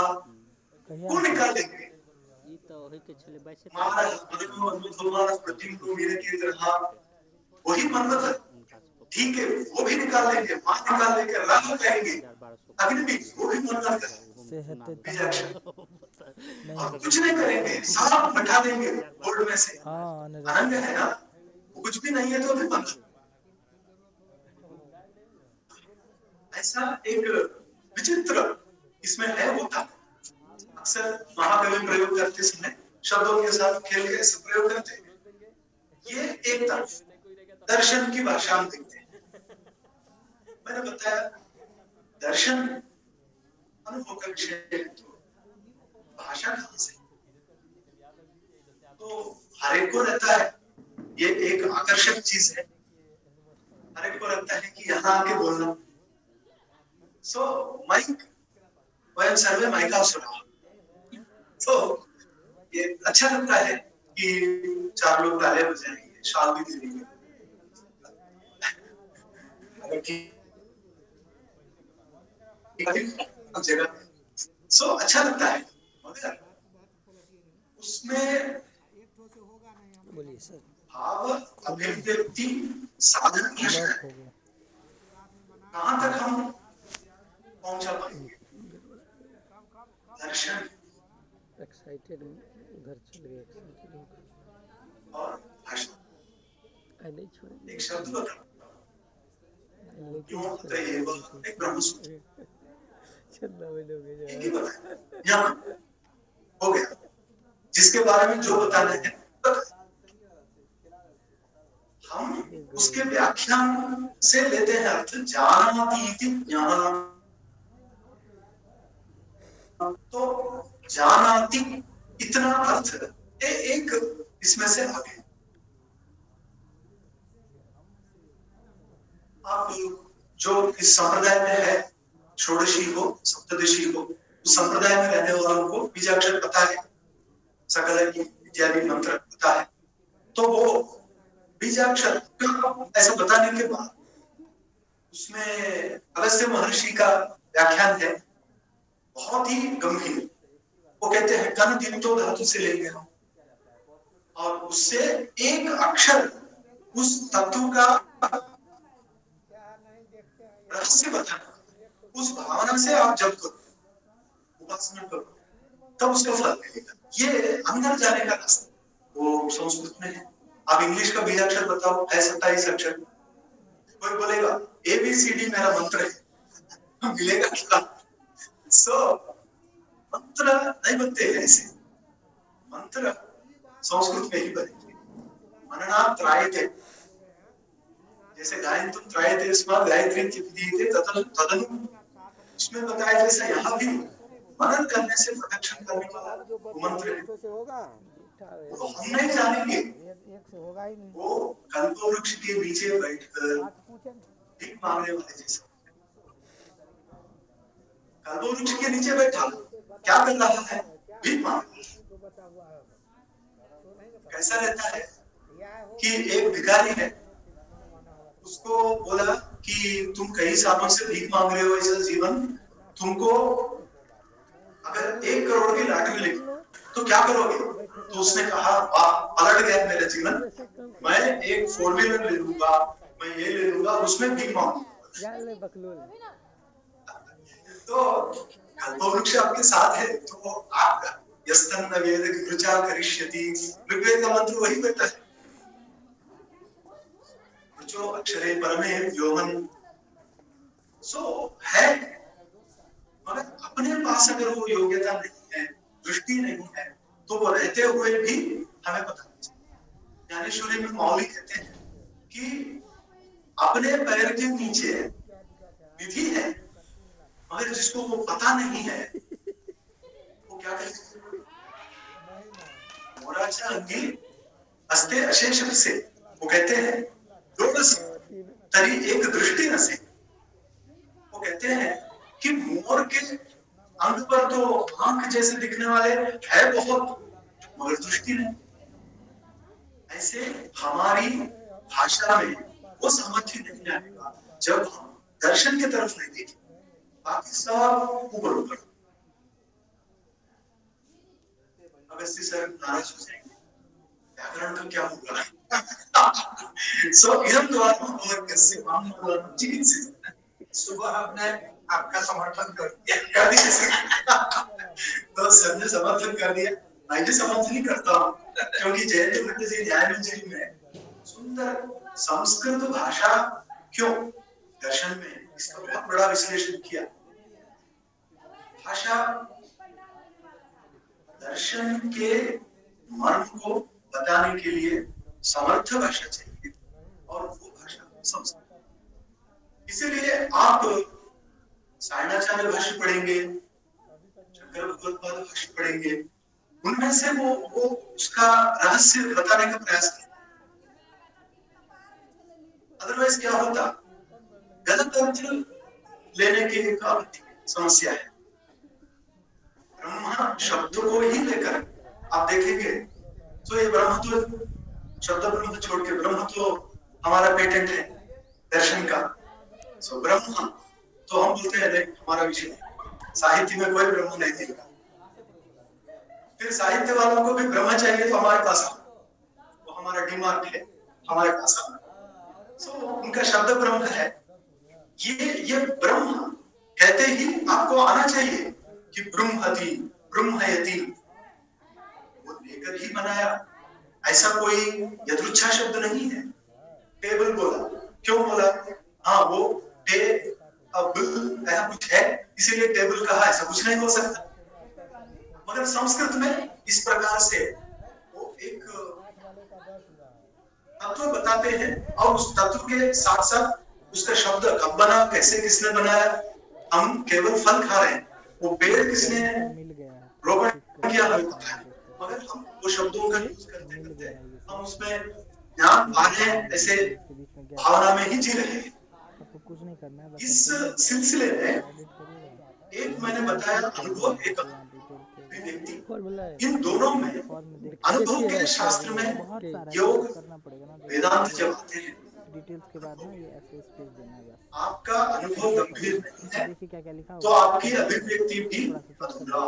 वो निकाल देंगे वही मन्मथ ठीक है वो भी निकाल देंगे मां निकाल देंगे रंग कहेंगे अग्नि भी वो भी मन्मथ है और कुछ नहीं करेंगे, सब बैठा देंगे बोर्ड में से। हाँ अनंग है ना, वो कुछ भी नहीं है तो भी बंद। ऐसा एक विचित्र इसमें है होता। अक्सर महाकवि प्रयोग करते समय शब्दों के साथ खेल के ऐसे प्रयोग करते हैं। ये एक तरफ दर्शन की भाषा में देखते हैं। मैंने बताया दर्शन अनुभव का विषय है, तो भाषा कहां से? तो हर एक को रहता है, ये एक आकर्षक चीज है। हर एक को लगता है कि यहाँ आके बोलना। सो माइक वयम सर्वे माइका सुना, तो ये अच्छा लगता है कि चार लोग ताले बजाएंगे, शाल भी दे देंगे। अगर ठीक जगह सो अच्छा लगता है, मगर उसमें बोलिए सर। भाव अभिव्यक्ति साधन प्रश्न लॉक है, हो गया। कहां तक हम पहुंचा पाएंगे? दर्शन एक्साइटेड उधर चल गए, एक्साइटेड और भाषा। नहीं छोड़ेंगे, एक शब्द बताओ, लेकिन क्यों बताइए? एक ब्रह्मसूत्र चंदा में लोग एक ही बताया, यहाँ हो गया। जिसके बारे में जो बताना है हम उसके व्याख्यान से लेते हैं अर्थ। जानाति ज्ञान, तो जानाति इतना अर्थ एक इसमें से आगे। आप जो इस संप्रदाय में है, षोडशी को सप्तदशी को, उस संप्रदाय में रहने वालों को बीजाक्षर पता है, सकल इत्यादि मंत्र पता है, तो वो बीजाक्षर ऐसा बताने के बाद उसमें अगस्त्य महर्षि का व्याख्यान है, बहुत ही गंभीर। वो कहते हैं कन दिनतो धातु से लेंगे हम, और उससे एक अक्षर उस तत्व का रहस्य बताना, उस भावना से आप जब करो, उपासना करो, तब उसका फल मिलेगा। ये अंदर जाने का रास्ता वो संस्कृत में है। आप इंग्लिश का बीजाक्षर बताओ, है 27 अक्षर। कोई बोलेगा ABCD मेरा मंत्र है, मिलेगा क्या? मंत्र नहीं बनते हैं ऐसे, मंत्र संस्कृत में ही बनेंगे। मनना त्रायते, जैसे गायन्ति त्रायते स्मात् गायत्री चित्तीयते तदनु, उसमें बताया जैसा यहाँ भी मनन करने से प्रोटेक्शन करने वाला मंत्र है। वो हम नहीं जानेंगे, वो कल्पवृक्ष के नीचे बैठकर भीख मांगने वाले जैसा। कल्पवृक्ष के नीचे बैठा क्या कर रहा है? भीख मांग रहा है। कैसा रहता है कि एक भिखारी है, उसको बोला कि तुम कई सालों से भीख मांग रहे हो, ऐसा जीवन तुमको अगर 1 करोड़ की लॉटरी लगी तो क्या करोगे? तो उसने कहा वाह, पलट गया मेरा जीवन, मैं एक 4 व्हीलर ले लूंगा, मैं ये ले लूंगा, उसमें भीख मांगूंगा। तो कल्पवृक्ष आपके साथ है, तो आप यस्तन वेद कृचा करिष्यति, ऋग्वेद का मंत्र वही कहता है, जो अक्षरे परमे व्योमन। सो है, मगर अपने पास अगर वो योग्यता नहीं है, दृष्टि नहीं है, तो वो रहते हुए भी हमें पता नहीं चलता। ज्ञानेश्वरी में मौली कहते हैं कि अपने पैर के नीचे विधि है, मगर जिसको वो पता नहीं है वो क्या करेगा? मोराचा अंगी अस्ते अशेष से, वो कहते हैं तरी एक दृष्टि न से। वो कहते हैं कि मोर के अंग पर तो आंख जैसे दिखने वाले है बहुत, मगर दृष्टि नहीं। ऐसे हमारी भाषा में वो सामर्थ्य नहीं आएगा जब हम दर्शन की तरफ नहीं देखें, बाकी सब ऊपर ऊपर। अगस्त्य सर नाराज हो जाएंगे, व्याकरण का क्या होगा? सो इदं द्वारा चिकित्सित सुबह आपने आपका समर्थन कर दिया तो सर ने समर्थन कर दिया। मैं भी समर्थन ही करता हूँ क्योंकि जयंती भट्ट जी न्याय मंजरी में सुंदर संस्कृत भाषा क्यों दर्शन में इसका बहुत बड़ा विश्लेषण किया। भाषा दर्शन के मर्म को बताने के लिए समर्थ भाषा चाहिए और वो भाषा संस्कृत। इसीलिए आप सायणाचार्य भाष्य पढ़ेंगे, शंकर भगवत्पाद भाष्य पढ़ेंगे, उनमें से वो उसका रहस्य बताने का प्रयास किया। अदरवाइज क्या होता, गलत अर्थ लेने की एक समस्या है। ब्रह्मा शब्द को ही लेकर आप देखेंगे तो ये ब्रह्म तो शब्द ब्रह्म छोड़ के ब्रह्म तो हमारा पेटेंट है दर्शन का। सो ब्रह्म तो हम बोलते हैं हमारा विषय, साहित्य में कोई ब्रह्म नहीं देगा। फिर साहित्य वालों को भी ब्रह्म चाहिए तो हमारे पास वो हमारा डिमांड है, हमारे पास सो उनका शब्द ब्रह्म है। ये ब्रह्म कहते ही आपको आना चाहिए कि ब्रह्मति ब्रह्मयति वो लेकर ही बनाया, ऐसा कोई यदृच्छा शब्द नहीं है। टेबल बोला, क्यों बोला? हाँ वो ऐसा कुछ है इसीलिए टेबल कहा, ऐसा कुछ नहीं हो सकता। मगर संस्कृत में इस प्रकार से वो एक तत्व बताते हैं और उस तत्व के साथ साथ उसका शब्द कब बना, कैसे, किसने बनाया। हम केवल फल खा रहे हैं, वो पेड़ किसने रोपण किया हमें पता है, मगर हम वो शब्दों का यूज करते करते हम उसमें ज्ञान पा रहे हैं, ऐसे भावना में ही जी रहे हैं। इस सिलसिले में एक मैंने बताया अनुभव, एक व्यक्ति, इन दोनों में अनुभव के शास्त्र में योग वेदांत जब आते हैं आपका अनुभव गंभीर नहीं है तो आपकी अभिव्यक्ति भी अधूरा।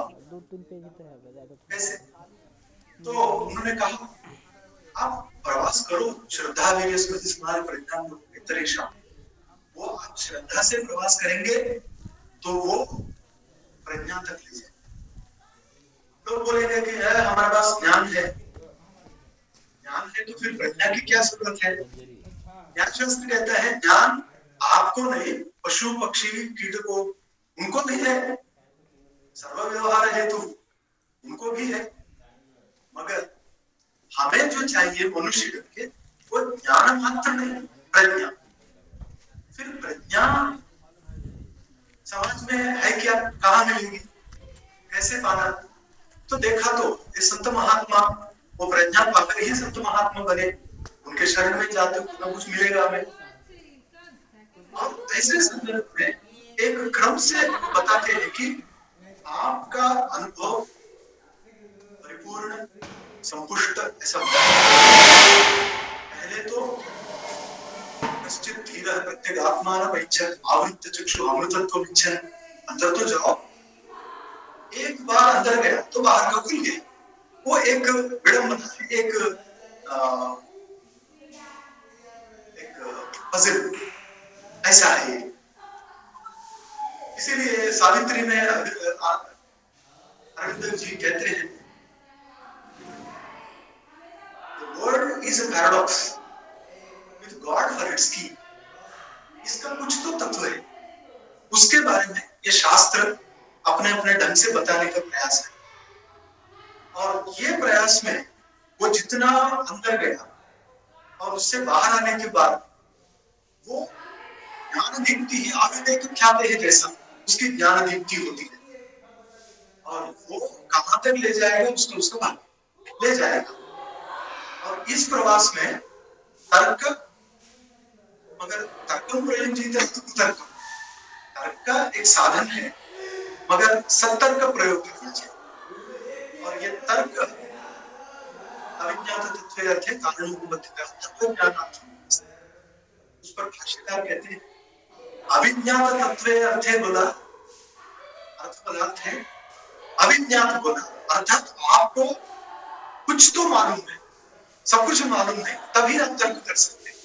कैसे? तो उन्होंने कहा आप प्रवास करो, श्रद्धा वीर्य स्मृति स्मरण परिज्ञान इतरेषां, वो आप श्रद्धा से प्रवास करेंगे तो वो प्रज्ञा तक ले जाए। लोग बोलेंगे कि हमारे पास ज्ञान है तो फिर प्रज्ञा की क्या जरूरत है? ज्ञान शास्त्र कहता है ज्ञान आपको नहीं, पशु पक्षी कीट को उनको भी है, सर्व व्यवहार हेतु उनको भी है, मगर हमें जो चाहिए मनुष्य के वो ज्ञान मात्र नहीं, प्रज्ञा। फिर प्रज्ञा समाज में है क्या, कहाँ मिलेगी, कैसे पाना? तो देखा तो ये संत महात्मा वो प्रज्ञा पाकर ही संत महात्मा बने, उनके शरण में जाते तो कुछ मिलेगा हमें। और ऐसे संदर्भ में एक क्रम से बताते हैं कि आपका अनुभव परिपूर्ण संपुष्ट ऐसा पहले तो निश्चित धीरः प्रत्येक आत्मान इच्छन आवृत्त चक्षु अमृतत्व इच्छन, अंदर तो जाओ। एक बार अंदर गया तो बाहर का खुल गया, वो एक विडंबना है, एक पजल ऐसा है। इसीलिए सावित्री में अरविंद जी कहते हैं The world is a paradox with God for its key। इसका कुछ तो तत्व है, उसके बारे में ये शास्त्र अपने अपने ढंग से बताने का प्रयास है। और ये प्रयास में वो जितना अंदर गया और उससे बाहर आने के बाद वो ज्ञान दीप्ति आविवेक ख्याते है जैसा उसकी ज्ञान दीप्ति होती है और वो कहां तक ले जाएगा उसको भाग ले जाएगा। और इस प्रवास में तर्क, मगर तर्कम प्रयुज्यते तर्क, तर्क का एक साधन है मगर सत्तर्क प्रयोग करना चाहिए। और ये तर्क अविज्ञात तत्व अर्थ है कारण उपपत्ति तत्व ज्ञानार्थ। उस पर भाष्यकार कहते हैं अविज्ञात तत्व अर्थ बोला, अर्थ पदार्थ है, अविज्ञात बोला अर्थात आपको कुछ तो मालूम है, सब कुछ मालूम है तभी आप तर्क कर सकते हैं।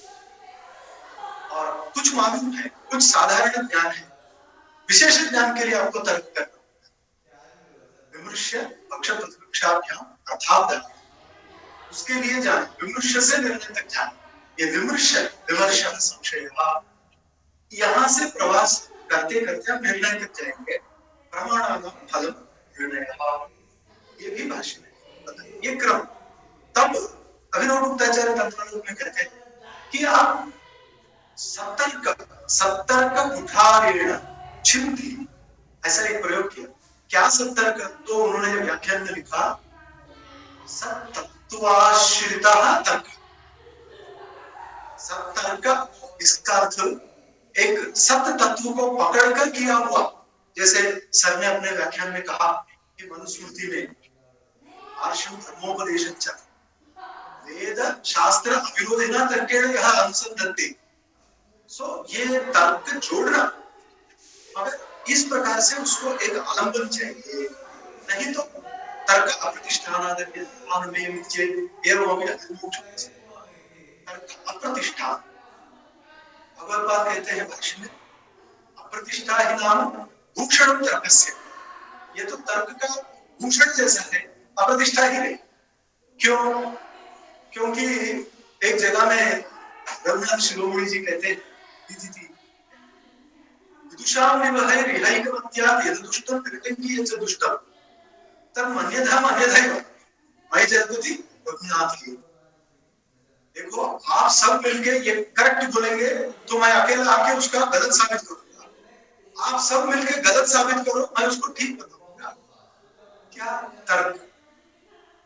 और कुछ मालूम है, कुछ साधारण ज्ञान है, विशेष ज्ञान के लिए आपको तर्क करना। विमृश्य पक्षप्रतिपक्षाभ्याम अर्थात उसके लिए जाने, विमृश्य से निर्णय तक जाने। ये विमृश्य विमर्श संशय, यहाँ से प्रवास करते करते आप निर्णय तक जाएंगे। प्रमाणानाम फलम निर्णय, ये भी भाष्य में ये क्रम। तब अभिनव गुप्ताचार्य तंत्र में कहते हैं कि आप सतर्क कुठारेण छिंदी, ऐसा एक प्रयोग किया। क्या सतर्क? तो उन्होंने व्याख्यान में लिखा सत्तत्वाश्रितः तर्क। सतर्क इसका अर्थ एक सत्य तत्व को पकड़कर किया हुआ, जैसे सर ने अपने व्याख्यान में कहा कि मनुस्मृति में आर्षम धर्मोपदेश वेद शास्त्र अविरोधिना तर्केण यह अनुसंधत्ते। सो ये तर्क जोड़ना, मगर इस प्रकार से उसको एक आलंबन चाहिए, नहीं तो तर्क अप्रतिष्ठानादि में एवं तर्क अप्रतिष्ठान। भगवत्पाद कहते हैं भाष्य में अप्रतिष्ठा ही नाम भूषण तर्कस्य। ये तो तर्क का भूषण जैसा है, अप्रतिष्ठा ही नहीं। क्यों? क्योंकि एक जगह में रघुनाथ शिरोमणि जी कहते हैं विदुषाम निवहै रिहैकमत्यात् यद दुष्टं त्रिकंकी यच्च दुष्टं तब मन्यथा मन्यथैव मयि जगति रघुनाथ ही। देखो आप सब मिलके ये करेक्ट बोलेंगे तो मैं अकेला आके उसका गलत साबित करूंगा, आप सब मिलके गलत साबित करो मैं उसको ठीक बताऊंगा। क्या तर्क?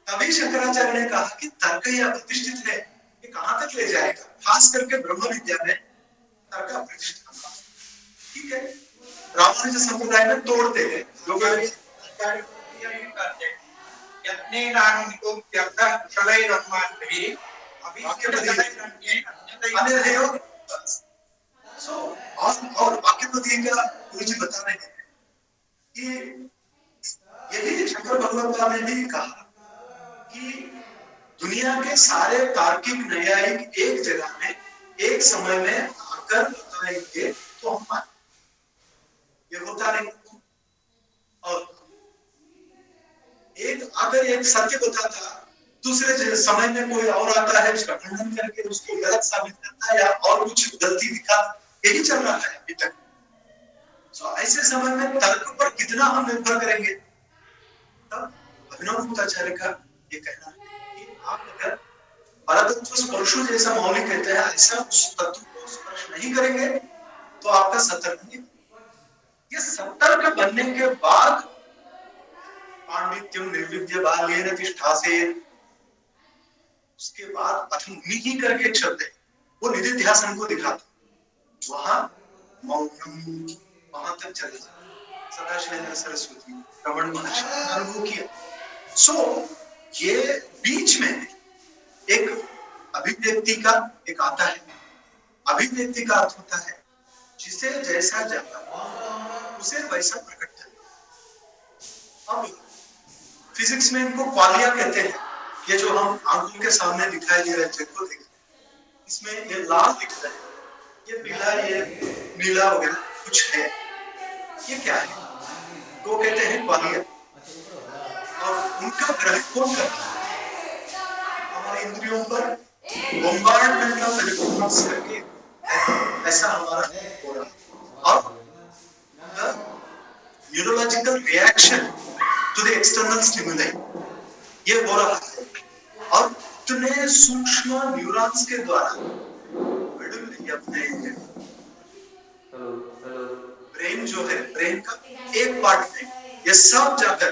तभी शंकराचार्य ने कहा कि तर्क यह प्रतिष्ठित है, ये कहां तक ले जाएगा? खास करके ब्रह्म विद्या में तर्क प्रतिष्ठित। ठीक है, रामानुज संप्रदाय में तोड़ते हैं लोग, और वाक्यपति का गुरु जी बता रहे हैं कि यही शंकर भगवत्पाद ने भी कहा कि दुनिया के सारे तार्किक न्यायिक एक जगह में एक समय में आकर बताएंगे तो हम ये होता नहीं। और एक अगर एक सत्य बताता, दूसरे समय में कोई और आता है उसका खंडन करके उसको गलत साबित करता है या और कुछ गलती दिखा, यही चल रहा है अभी तक। तो ऐसे समय में तर्क पर कितना हम निर्भर करेंगे? तब अभिनव गुप्ताचार्य का ये कहना है कि आप अगर परतत्व स्पर्शु जैसा मौलिक कहते हैं, ऐसा उस तत्व को स्पर्श नहीं करेंगे तो आपका सतर्क नहीं। ये सतर्क बनने के बाद पांडित्यम निर्विद्य बाल्येन तिष्ठासे, उसके बाद अथमुनि ही करके एक शब्द है, वो निधिध्यासन को दिखाता, वहां मौनम, वहां तक चले जाए। सदाशिवेंद्र सरस्वती रमण महर्षि अनुभव किया। सो ये बीच में एक अभिव्यक्ति का एक आता है। अभिव्यक्ति का अर्थ होता है जिसे जैसा जाता उसे वैसा प्रकट करना। अब फिजिक्स में इनको क्वालिया कहते हैं। ये जो हम आंखों के सामने दिखाई दे रहे हैं जग को देखें, इसमें ये लाल दिख रहा है, ये पीला, ये नीला वगैरह कुछ है, ये क्या है? तो कहते हैं क्वालिया। और उनका ग्रहण कौन करता है? हमारे इंद्रियों पर बोम्बार्डमेंट ऑफ इलेक्ट्रॉन्स करके ऐसा हमारा हो रहा है। और neurological reaction to the external stimuli ये हो रहा है। और इतने सूक्ष्म न्यूरॉन्स के द्वारा अपने ब्रेन जो है, ब्रेन का एक पार्ट में ये सब जाकर,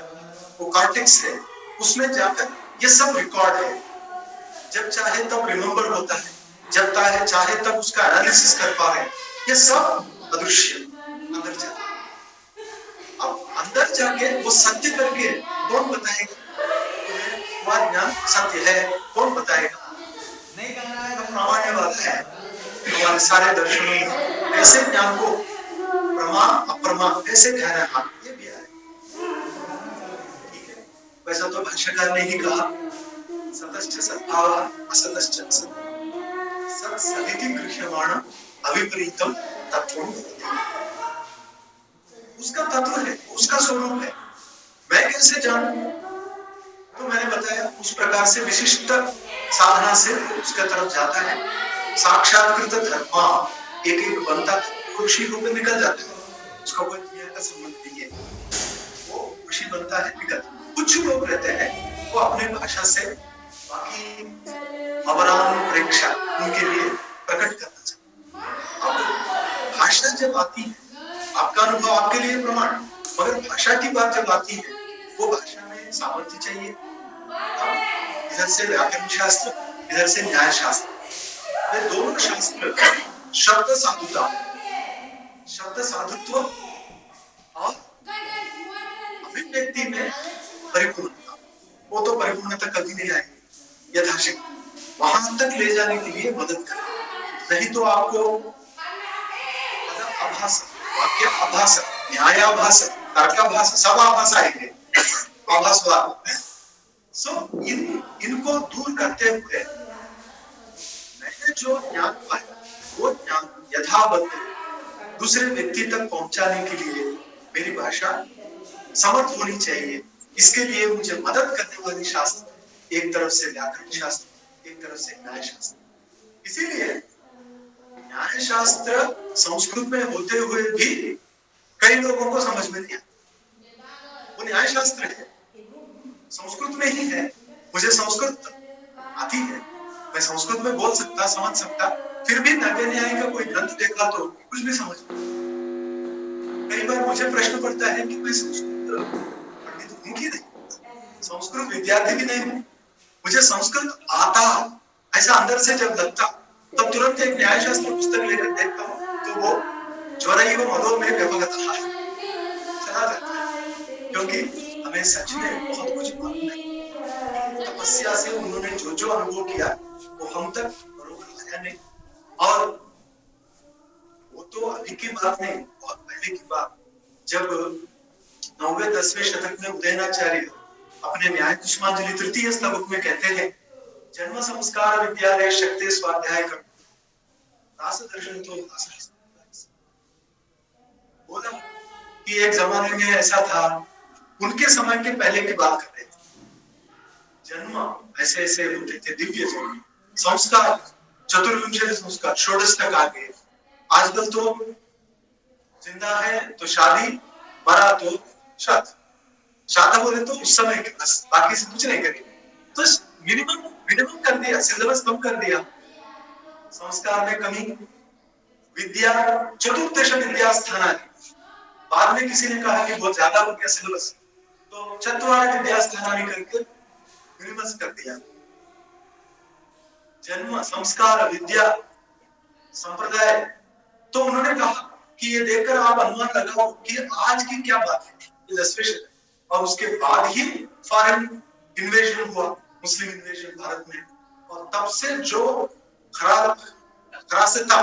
वो कॉर्टेक्स है, उसमें जाकर ये सब रिकॉर्ड है। जब चाहे तब रिमेम्बर होता है, जब चाहे तब उसका एनालिसिस कर पा रहे हैं। ये सब अदृश्य अंदर जाके, अब अंदर जाके वो सत्य करके कौन बताएगा? तुम्हारा ज्ञान सत्य है कौन बताएगा? प्रामाण्यवाद है हमारे सारे दर्शनों में। ऐसे ज्ञान को प्रमा अप्रमा ऐसे ठहराना, ये भी है। ठीक है, वैसा तो भाष्यकार ने ही कहा सतश्च सद्भावः असतश्च असत् सत्सदिति गृह्यमाणम् अविपरीतम तत्व, उसका तत्व है, उसका स्वरूप है। मैं कैसे जानूं? तो मैंने बताया उस प्रकार से विशिष्ट साधना से उसके तरफ जाता है। साक्षात्कृत धर्मा एक एक बनता तो ऋषि रूप में निकल जाता है, उसका कोई दुनिया का संबंध नहीं है, वो ऋषि बनता है निकल। कुछ लोग रहते हैं वो अपने भाषा से बाकी अवराम प्रेक्षा उनके लिए प्रकट करना चाहिए। अब भाषा जब आती है, आपका अनुभव आपके लिए प्रमाण, मगर भाषा की बात जब आती है, वो भाषा में सामर्थ्य चाहिए। अब इधर से व्याकरण शास्त्र, इधर से न्याय शास्त्र, वे दोनों शास्त्र शब्द साधुता, शब्द साधुत्व और अभिव्यक्ति में परिपूर्णता, वो तो परिपूर्णता कभी नहीं आएगी, यथाशक्ति वहां तक ले जाने के लिए मदद करें। नहीं तो आपको आभास, वाक्य आभास, न्याय आभास, तर्क आभास, सब आभास आएंगे, आभासवाद। सो इनको दूर करते हुए मैंने जो ज्ञान पाया, वो ज्ञान यथावत दूसरे व्यक्ति तक पहुंचाने के लिए मेरी भाषा समर्थ होनी चाहिए। इसके लिए मुझे मदद करने वाली शास्त्र, एक तरफ से व्याकरण शास्त्र, एक तरफ से न्याय शास्त्र। इसीलिए न्याय शास्त्र संस्कृत में होते हुए भी कई लोगों को समझ में नहीं आता। वो न्याय शास्त्र है, संस्कृत में ही है, मुझे संस्कृत आती है, मैं संस्कृत में बोल सकता, समझ सकता, फिर भी नव्य न्याय का कोई ग्रंथ देखा तो कुछ भी समझ में। कई बार मुझे प्रश्न पड़ता है कि मैं संस्कृत पंडित हूं कि नहीं, संस्कृत विद्यार्थी भी नहीं हूं, मुझे संस्कृत आता ऐसा अंदर से जब लगता, तब तुरंत एक न्याय शास्त्र पुस्तक लेकर देखता हूं तो वो ज्वरैव मदो में व्यपगतः चला जाता है, क्योंकि हमें सच में बहुत कुछ मालूम है। तपस्या से उन्होंने जो जो अनुभव किया वो हम तक बरोबर आया नहीं। और वो तो अभी की बात नहीं, बहुत पहले की बात, जब 9वें 10वें शतक में उदयनाचार्य अपने न्याय कुसुमांजलि तृतीय स्तवक में कहते हैं, जन्म संस्कार विद्यालय शक्ति स्वाध्याय कर रास दर्शन तो बोला कि एक जमाने में ऐसा था, उनके समय के पहले की बात कर रहे थे, जन्म ऐसे ऐसे होते थे, दिव्य जन्म, संस्कार चतुर्विंशति संस्कार षोडश तक आ गए। आजकल तो जिंदा है तो शादी, मरा तो श्राद्ध, श्राद्ध बोले तो उस समय के बस, बाकी से कुछ नहीं करेंगे। तो मिनिमम कर दिया, सिलेबस कम कर दिया, संस्कार में कमी, विद्या चतुर्दश विद्या स्थानानि, बाद में किसी ने कहा कि बहुत ज्यादा हो गया सिलेबस, तो चतुर्थ विद्या स्थानानि करके मिनिमस कर दिया। जन्म संस्कार विद्या संप्रदाय, तो उन्होंने कहा कि ये देखकर आप अनुमान लगाओ कि आज की क्या बात है, और उसके बाद ही फॉरेन इन्वेजन हुआ, मुस्लिम इन्वेजन भारत में, और तब से जो खरासता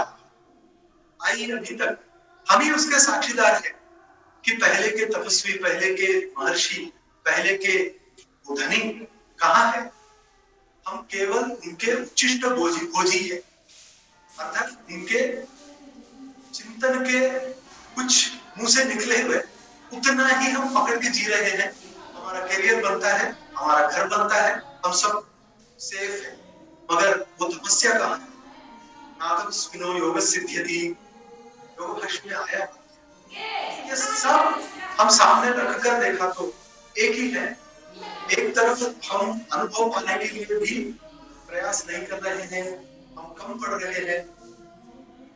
आई अभी तक, हम ही उसके साक्षीदार हैं कि पहले के तपस्वी, पहले के महर्षि, पहले के धनी कहाँ है? हम केवल उनके उच्चिष्ट भोजी है, अर्थात उनके चिंतन के कुछ मुंह से निकले हुए उतना ही हम पकड़ के जी रहे हैं। हमारा करियर बनता है, हमारा घर बनता है, हम सब सेफ है, मगर वो तपस्या कहाँ है? नातस्विनो योग सिद्ध्यति, योग भाष्य में आया। ये सब हम सामने रखकर देखा तो एक ही है। एक तरफ हम अनुभव पाने के लिए भी प्रयास नहीं कर रहे हैं, हम कम पढ़ रहे हैं,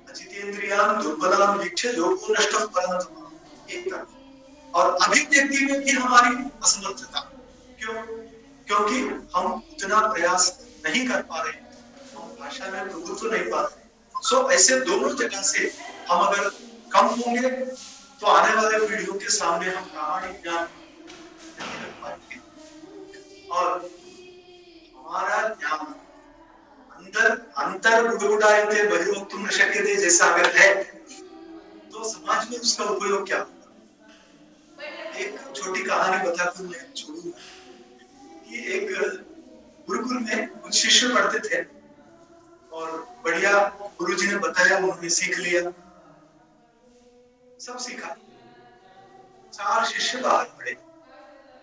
अचितेंद्रियान दुर्बलान वीक्ष्य योगो नष्टः परन्तप, एक तरफ, और अभिव्यक्ति में भी हमारी असमर्थता। क्यों? क्योंकि हम उतना प्रयास नहीं कर पा रहे, हम भाषा में प्रभुत्व नहीं पा रहे। सो ऐसे दोनों जगह से हम अगर कम होंगे तो आने वाले पीढ़ियों के सामने हम प्रामाणिक ज्ञान नहीं रख पाएंगे, और हमारा ज्ञान अंतर बुडबुडायते बहिर्वक्तुं न शक्यते जैसा अगर है तो समाज में उसका उपयोग क्या होगा? एक छोटी कहानी बताकर मैं छोड़ूंगा कि एक गुरुकुल में कुछ शिष्य पढ़ते थे और बढ़िया गुरुजी ने बताया, उन्होंने सीख लिया, सब सीखा। 4 शिष्य बाहर पड़े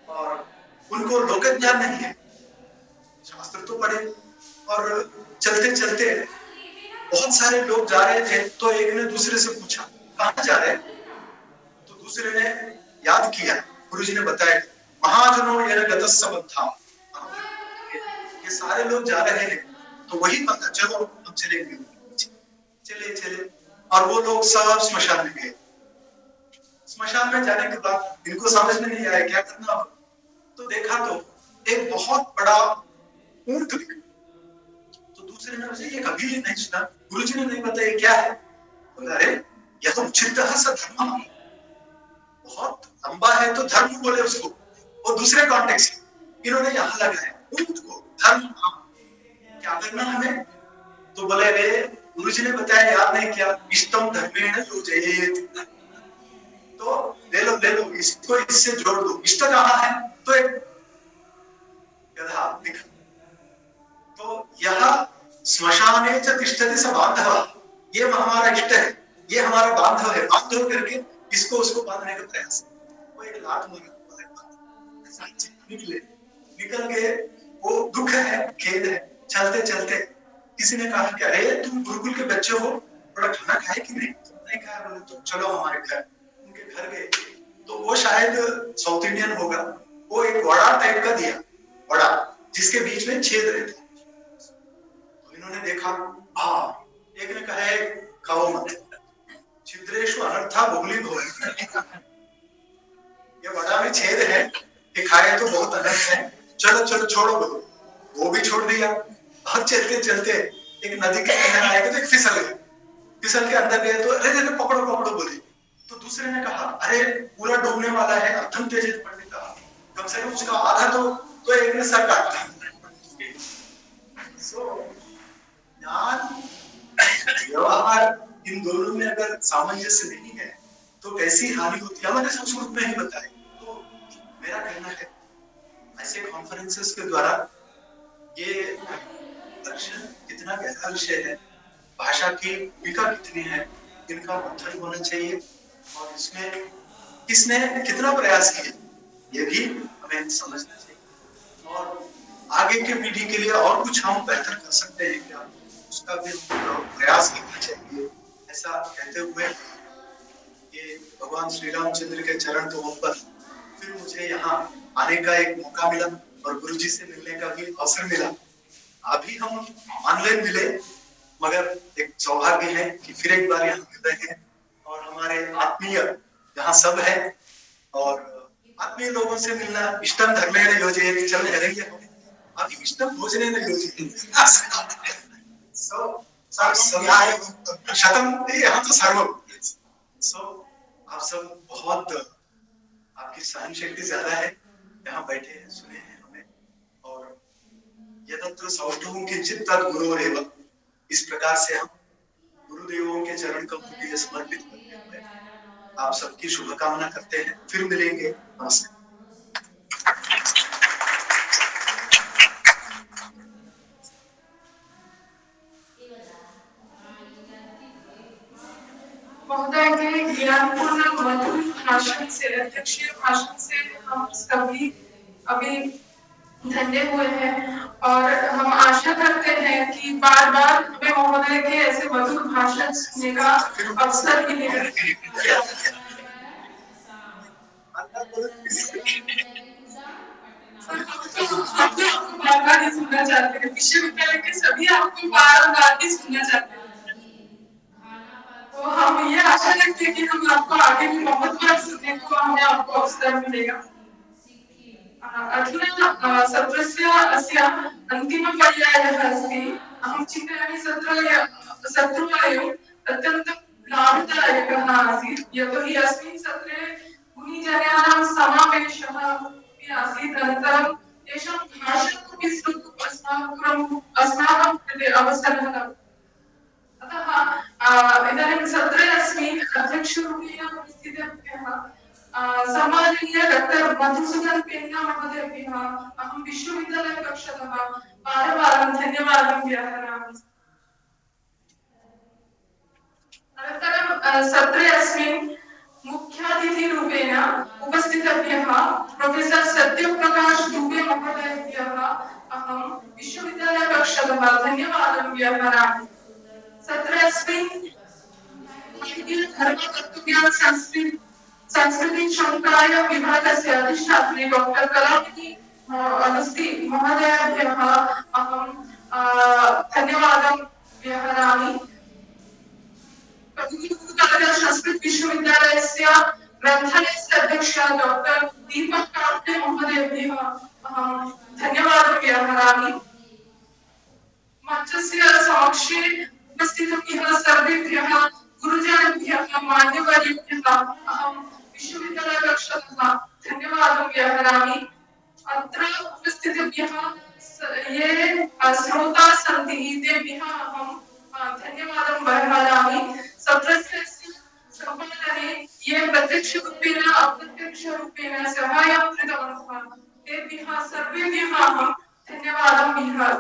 और उनको लोक ज्ञान नहीं है, शास्त्र तो पढ़े। और चलते चलते बहुत सारे लोग जा रहे थे, तो एक ने दूसरे से पूछा कहाँ जा रहे हैं, तो दूसरे ने याद किया, गुरुजी ने बताया महाजनों ये गतस्सबद्धाम, ये सारे लोग जा रहे हैं, तो वही पता चलो हम चलेंगे। चले चले और वो लोग सब स्मशान में गए। स्मशान में जाने के बाद इनको समझ में नहीं आया क्या करना अब, तो देखा तो एक बहुत बड़ा ऊंट दिखा। तो दूसरे ने उसे ये कभी नहीं सुना, गुरुजी ने नहीं बताया क्या है, बोला अरे यह तो उचित धर्म, बहुत लंबा है तो धर्म बोले उसको, वो दूसरे कॉन्टेक्स्ट इन्होंने यहाँ लगाया ऊंट को धर्म। क्या करना हमें, तो बोले रे गुरुजी ने बताया याद नहीं क्या, इष्टम धर्मेण योजयेत्, तो ले लो इसको इससे जोड़ दो, इष्ट कहाँ है, तो एक गधा दिखा। तो यह स्मशाने च तिष्ठति स बांधव, ये हमारा इष्ट है, ये हमारा बांधव है, बांधव करके इसको उसको बांधने का प्रयास। वो एक लात मारा, निकल गए, वो दुख है, खेद है। चलते चलते किसी ने कहा कि अरे तुम गुरुकुल के बच्चे हो, थोड़ा खाना खाए कि नहीं, नहीं खाया, बोले तो चलो हमारे घर। उनके घर गए तो वो शायद साउथ इंडियन होगा, वो एक वड़ा टाइप का दिया, वड़ा जिसके बीच में छेद रहता। तो इन्होंने देखा, हाँ, एक ने कहा है खाओ मत, छिद्रेशु अनर्था बहुली भवन्ति, ये वड़ा में छेद है, ये खाए तो बहुत अनर्थ है, चलो चलो छोड़ो बोलो। वो भी छोड़ दिया। और चलते चलते एक नदी के किनारे आए तो एक फिसल गए, फिसल के अंदर गए तो अरे अरे पकड़ो पकड़ो बोली। तो दूसरे ने कहा अरे पूरा डूबने वाला है, अथम तेज पंडित कहा, कम से कम उसका आधा तो एक ने सर काट दिया। सो ज्ञान व्यवहार इन दोनों में अगर सामंजस्य नहीं है तो कैसी हानि होती है, हमारे संस्कृत में ही बताए। तो मेरा कहना है ऐसे कॉन्फ्रेंसेस के द्वारा ये दर्शन कितना गहरा विषय है, भाषा की भूमिका कितनी है, इनका मंथन होना चाहिए और इसमें किसने कितना प्रयास किया ये भी हमें समझना चाहिए। और आगे के पीढ़ी के लिए और कुछ हम बेहतर कर सकते हैं क्या, उसका भी प्रयास करना चाहिए। ऐसा कहते हुए ये भगवान श्री रामचंद्र के चरण कमल पर फिर मुझे यहाँ आने का एक मौका मिला और गुरुजी से मिलने का भी अवसर मिला। अभी हम ऑनलाइन मिले, मगर एक सौभाग्य है कि फिर एक बार यहाँ मिल रहे हैं और हमारे आत्मीय यहाँ सब है और आत्मीय लोगों से मिलना इष्टम धर्मेण योजयेत्, चल करेंगे अभी इष्टम भोजनेन योजयेत्। शतम यहाँ तो सर्वम। आप सब बहुत, आपकी सहन शक्ति ज्यादा है, यहाँ बैठे हैं, सुने हैं हमें। और यदत्र सौष्ठवं किंचित् तद् गुरोरेव, इस प्रकार से हम गुरुदेवों के चरण कमल के लिए समर्पित करते हुए आप सबकी शुभकामना करते हैं। फिर मिलेंगे, नमस्ते। महोदय के ज्ञानपूर्ण मधुर भाषण से, अध्यक्षीय भाषण से हम सभी अभी धन्य हुए हैं और हम आशा करते हैं कि बार बार हमें महोदय के ऐसे मधुर भाषण सुनने का अवसर मिलेगा। आपको बार बार ही सुनना चाहते हैं, विश्वविद्यालय के सभी आपको बार बार ही सुनना चाहते हैं। तो हम ये आशा रखते हैं कि हम आपको आगे भी बहुत बार सुनने को हमें आपको अवसर मिलेगा। अधुना सत्रस्य अस्य अन्तिमपर्यायः अस्ति। अहं चिन्तयामि सत्रम् अत्यन्तं लाभदायकः आसीत्, यतोहि अस्मिन् सत्रे गुणिजनानां समावेशः अपि आसीत्, अनन्तरं तेषां भाषणमपि श्रोतुम् अस्माकं कृते अवसरः लब्धः। अतः इदानीं सत्रे अस्मि, अध्यक्षरूपेण उपस्थितेभ्यः सम्माननीय डॉक्टर मधुसूदन पेन्ना महोदयेभ्यः अहं विश्वविद्यालयकक्षतः वारं धन्यवादं व्याहरामि। अनन्तरं सत्रे अस्मिन् मुख्यातिथिरूपेण उपस्थितेभ्यः प्रोफेसर् सत्यप्रकाश दुबे महोदयेभ्यः अहं विश्वविद्यालयपक्षतः धन्यवादं व्यवहरामि। सत्रे अस्मिन् धर्मतत्त्वज्ञान संस्कृति संकाय विभागस्य अधिष्ठात्री डॉक्टर कलावती अगस्ती महोदयेभ्यः अहं धन्यवादं व्यवहरामि। संस्कृत विश्वविद्यालयस्य ग्रन्थालयस्य अध्यक्षः डॉक्टर दीपक काप्टे महोदयेभ्यः अहं धन्यवादं व्यवहरामि। मंचस्य समक्षे उपस्थितेभ्यः सर्वेभ्यः गुरुजनेभ्यः मान्यवरेभ्यः अहं विश्वविद्यालयपक्षतः धन्यवादं व्यवहरामि। अत्र उपस्थितेभ्यः ये श्रोता सन्ति तेभ्यः अहं धन्यवादं व्यवहरामि। सत्रस्य सम्पादने ये प्रत्यक्षरूपेण अप्रत्यक्षरूपेण सहायं कृतवन्तः तेभ्यः सर्वेभ्यः अहं धन्यवादं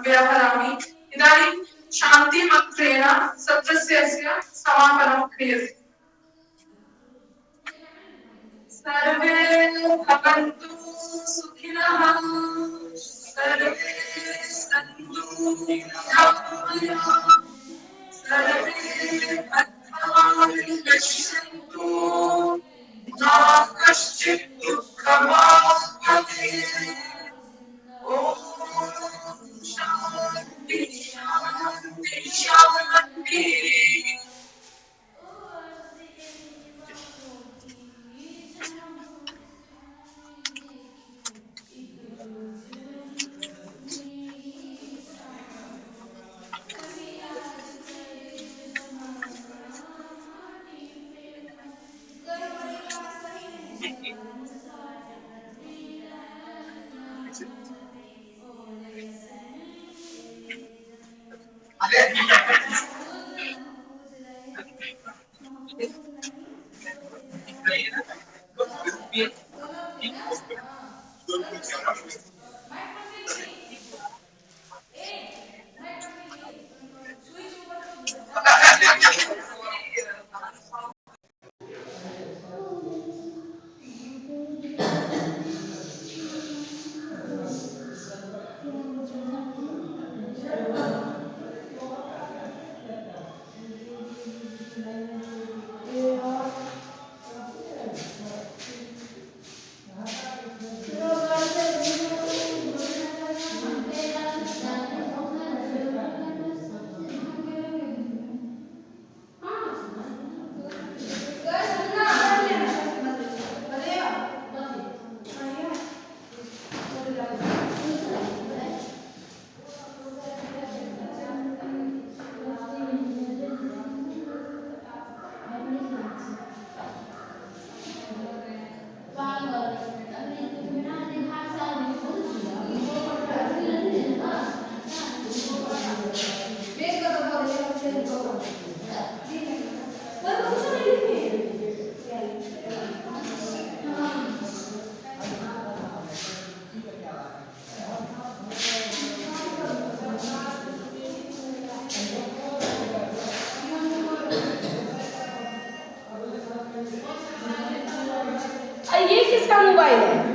व्यवहरामि। इदानीं शान्तिमन्त्रेण सत्रस्य समापनं क्रियते। सर्वे भवन्तु सुखिनः, सर्वे सन्तु निरामयाः, सर्वे भद्राणि पश्यन्तु, मा कश्चित् दुःखभाग् भवेत्। ॐ शान्ति शान्ति शान्तिः। ये किसका मोबाइल है?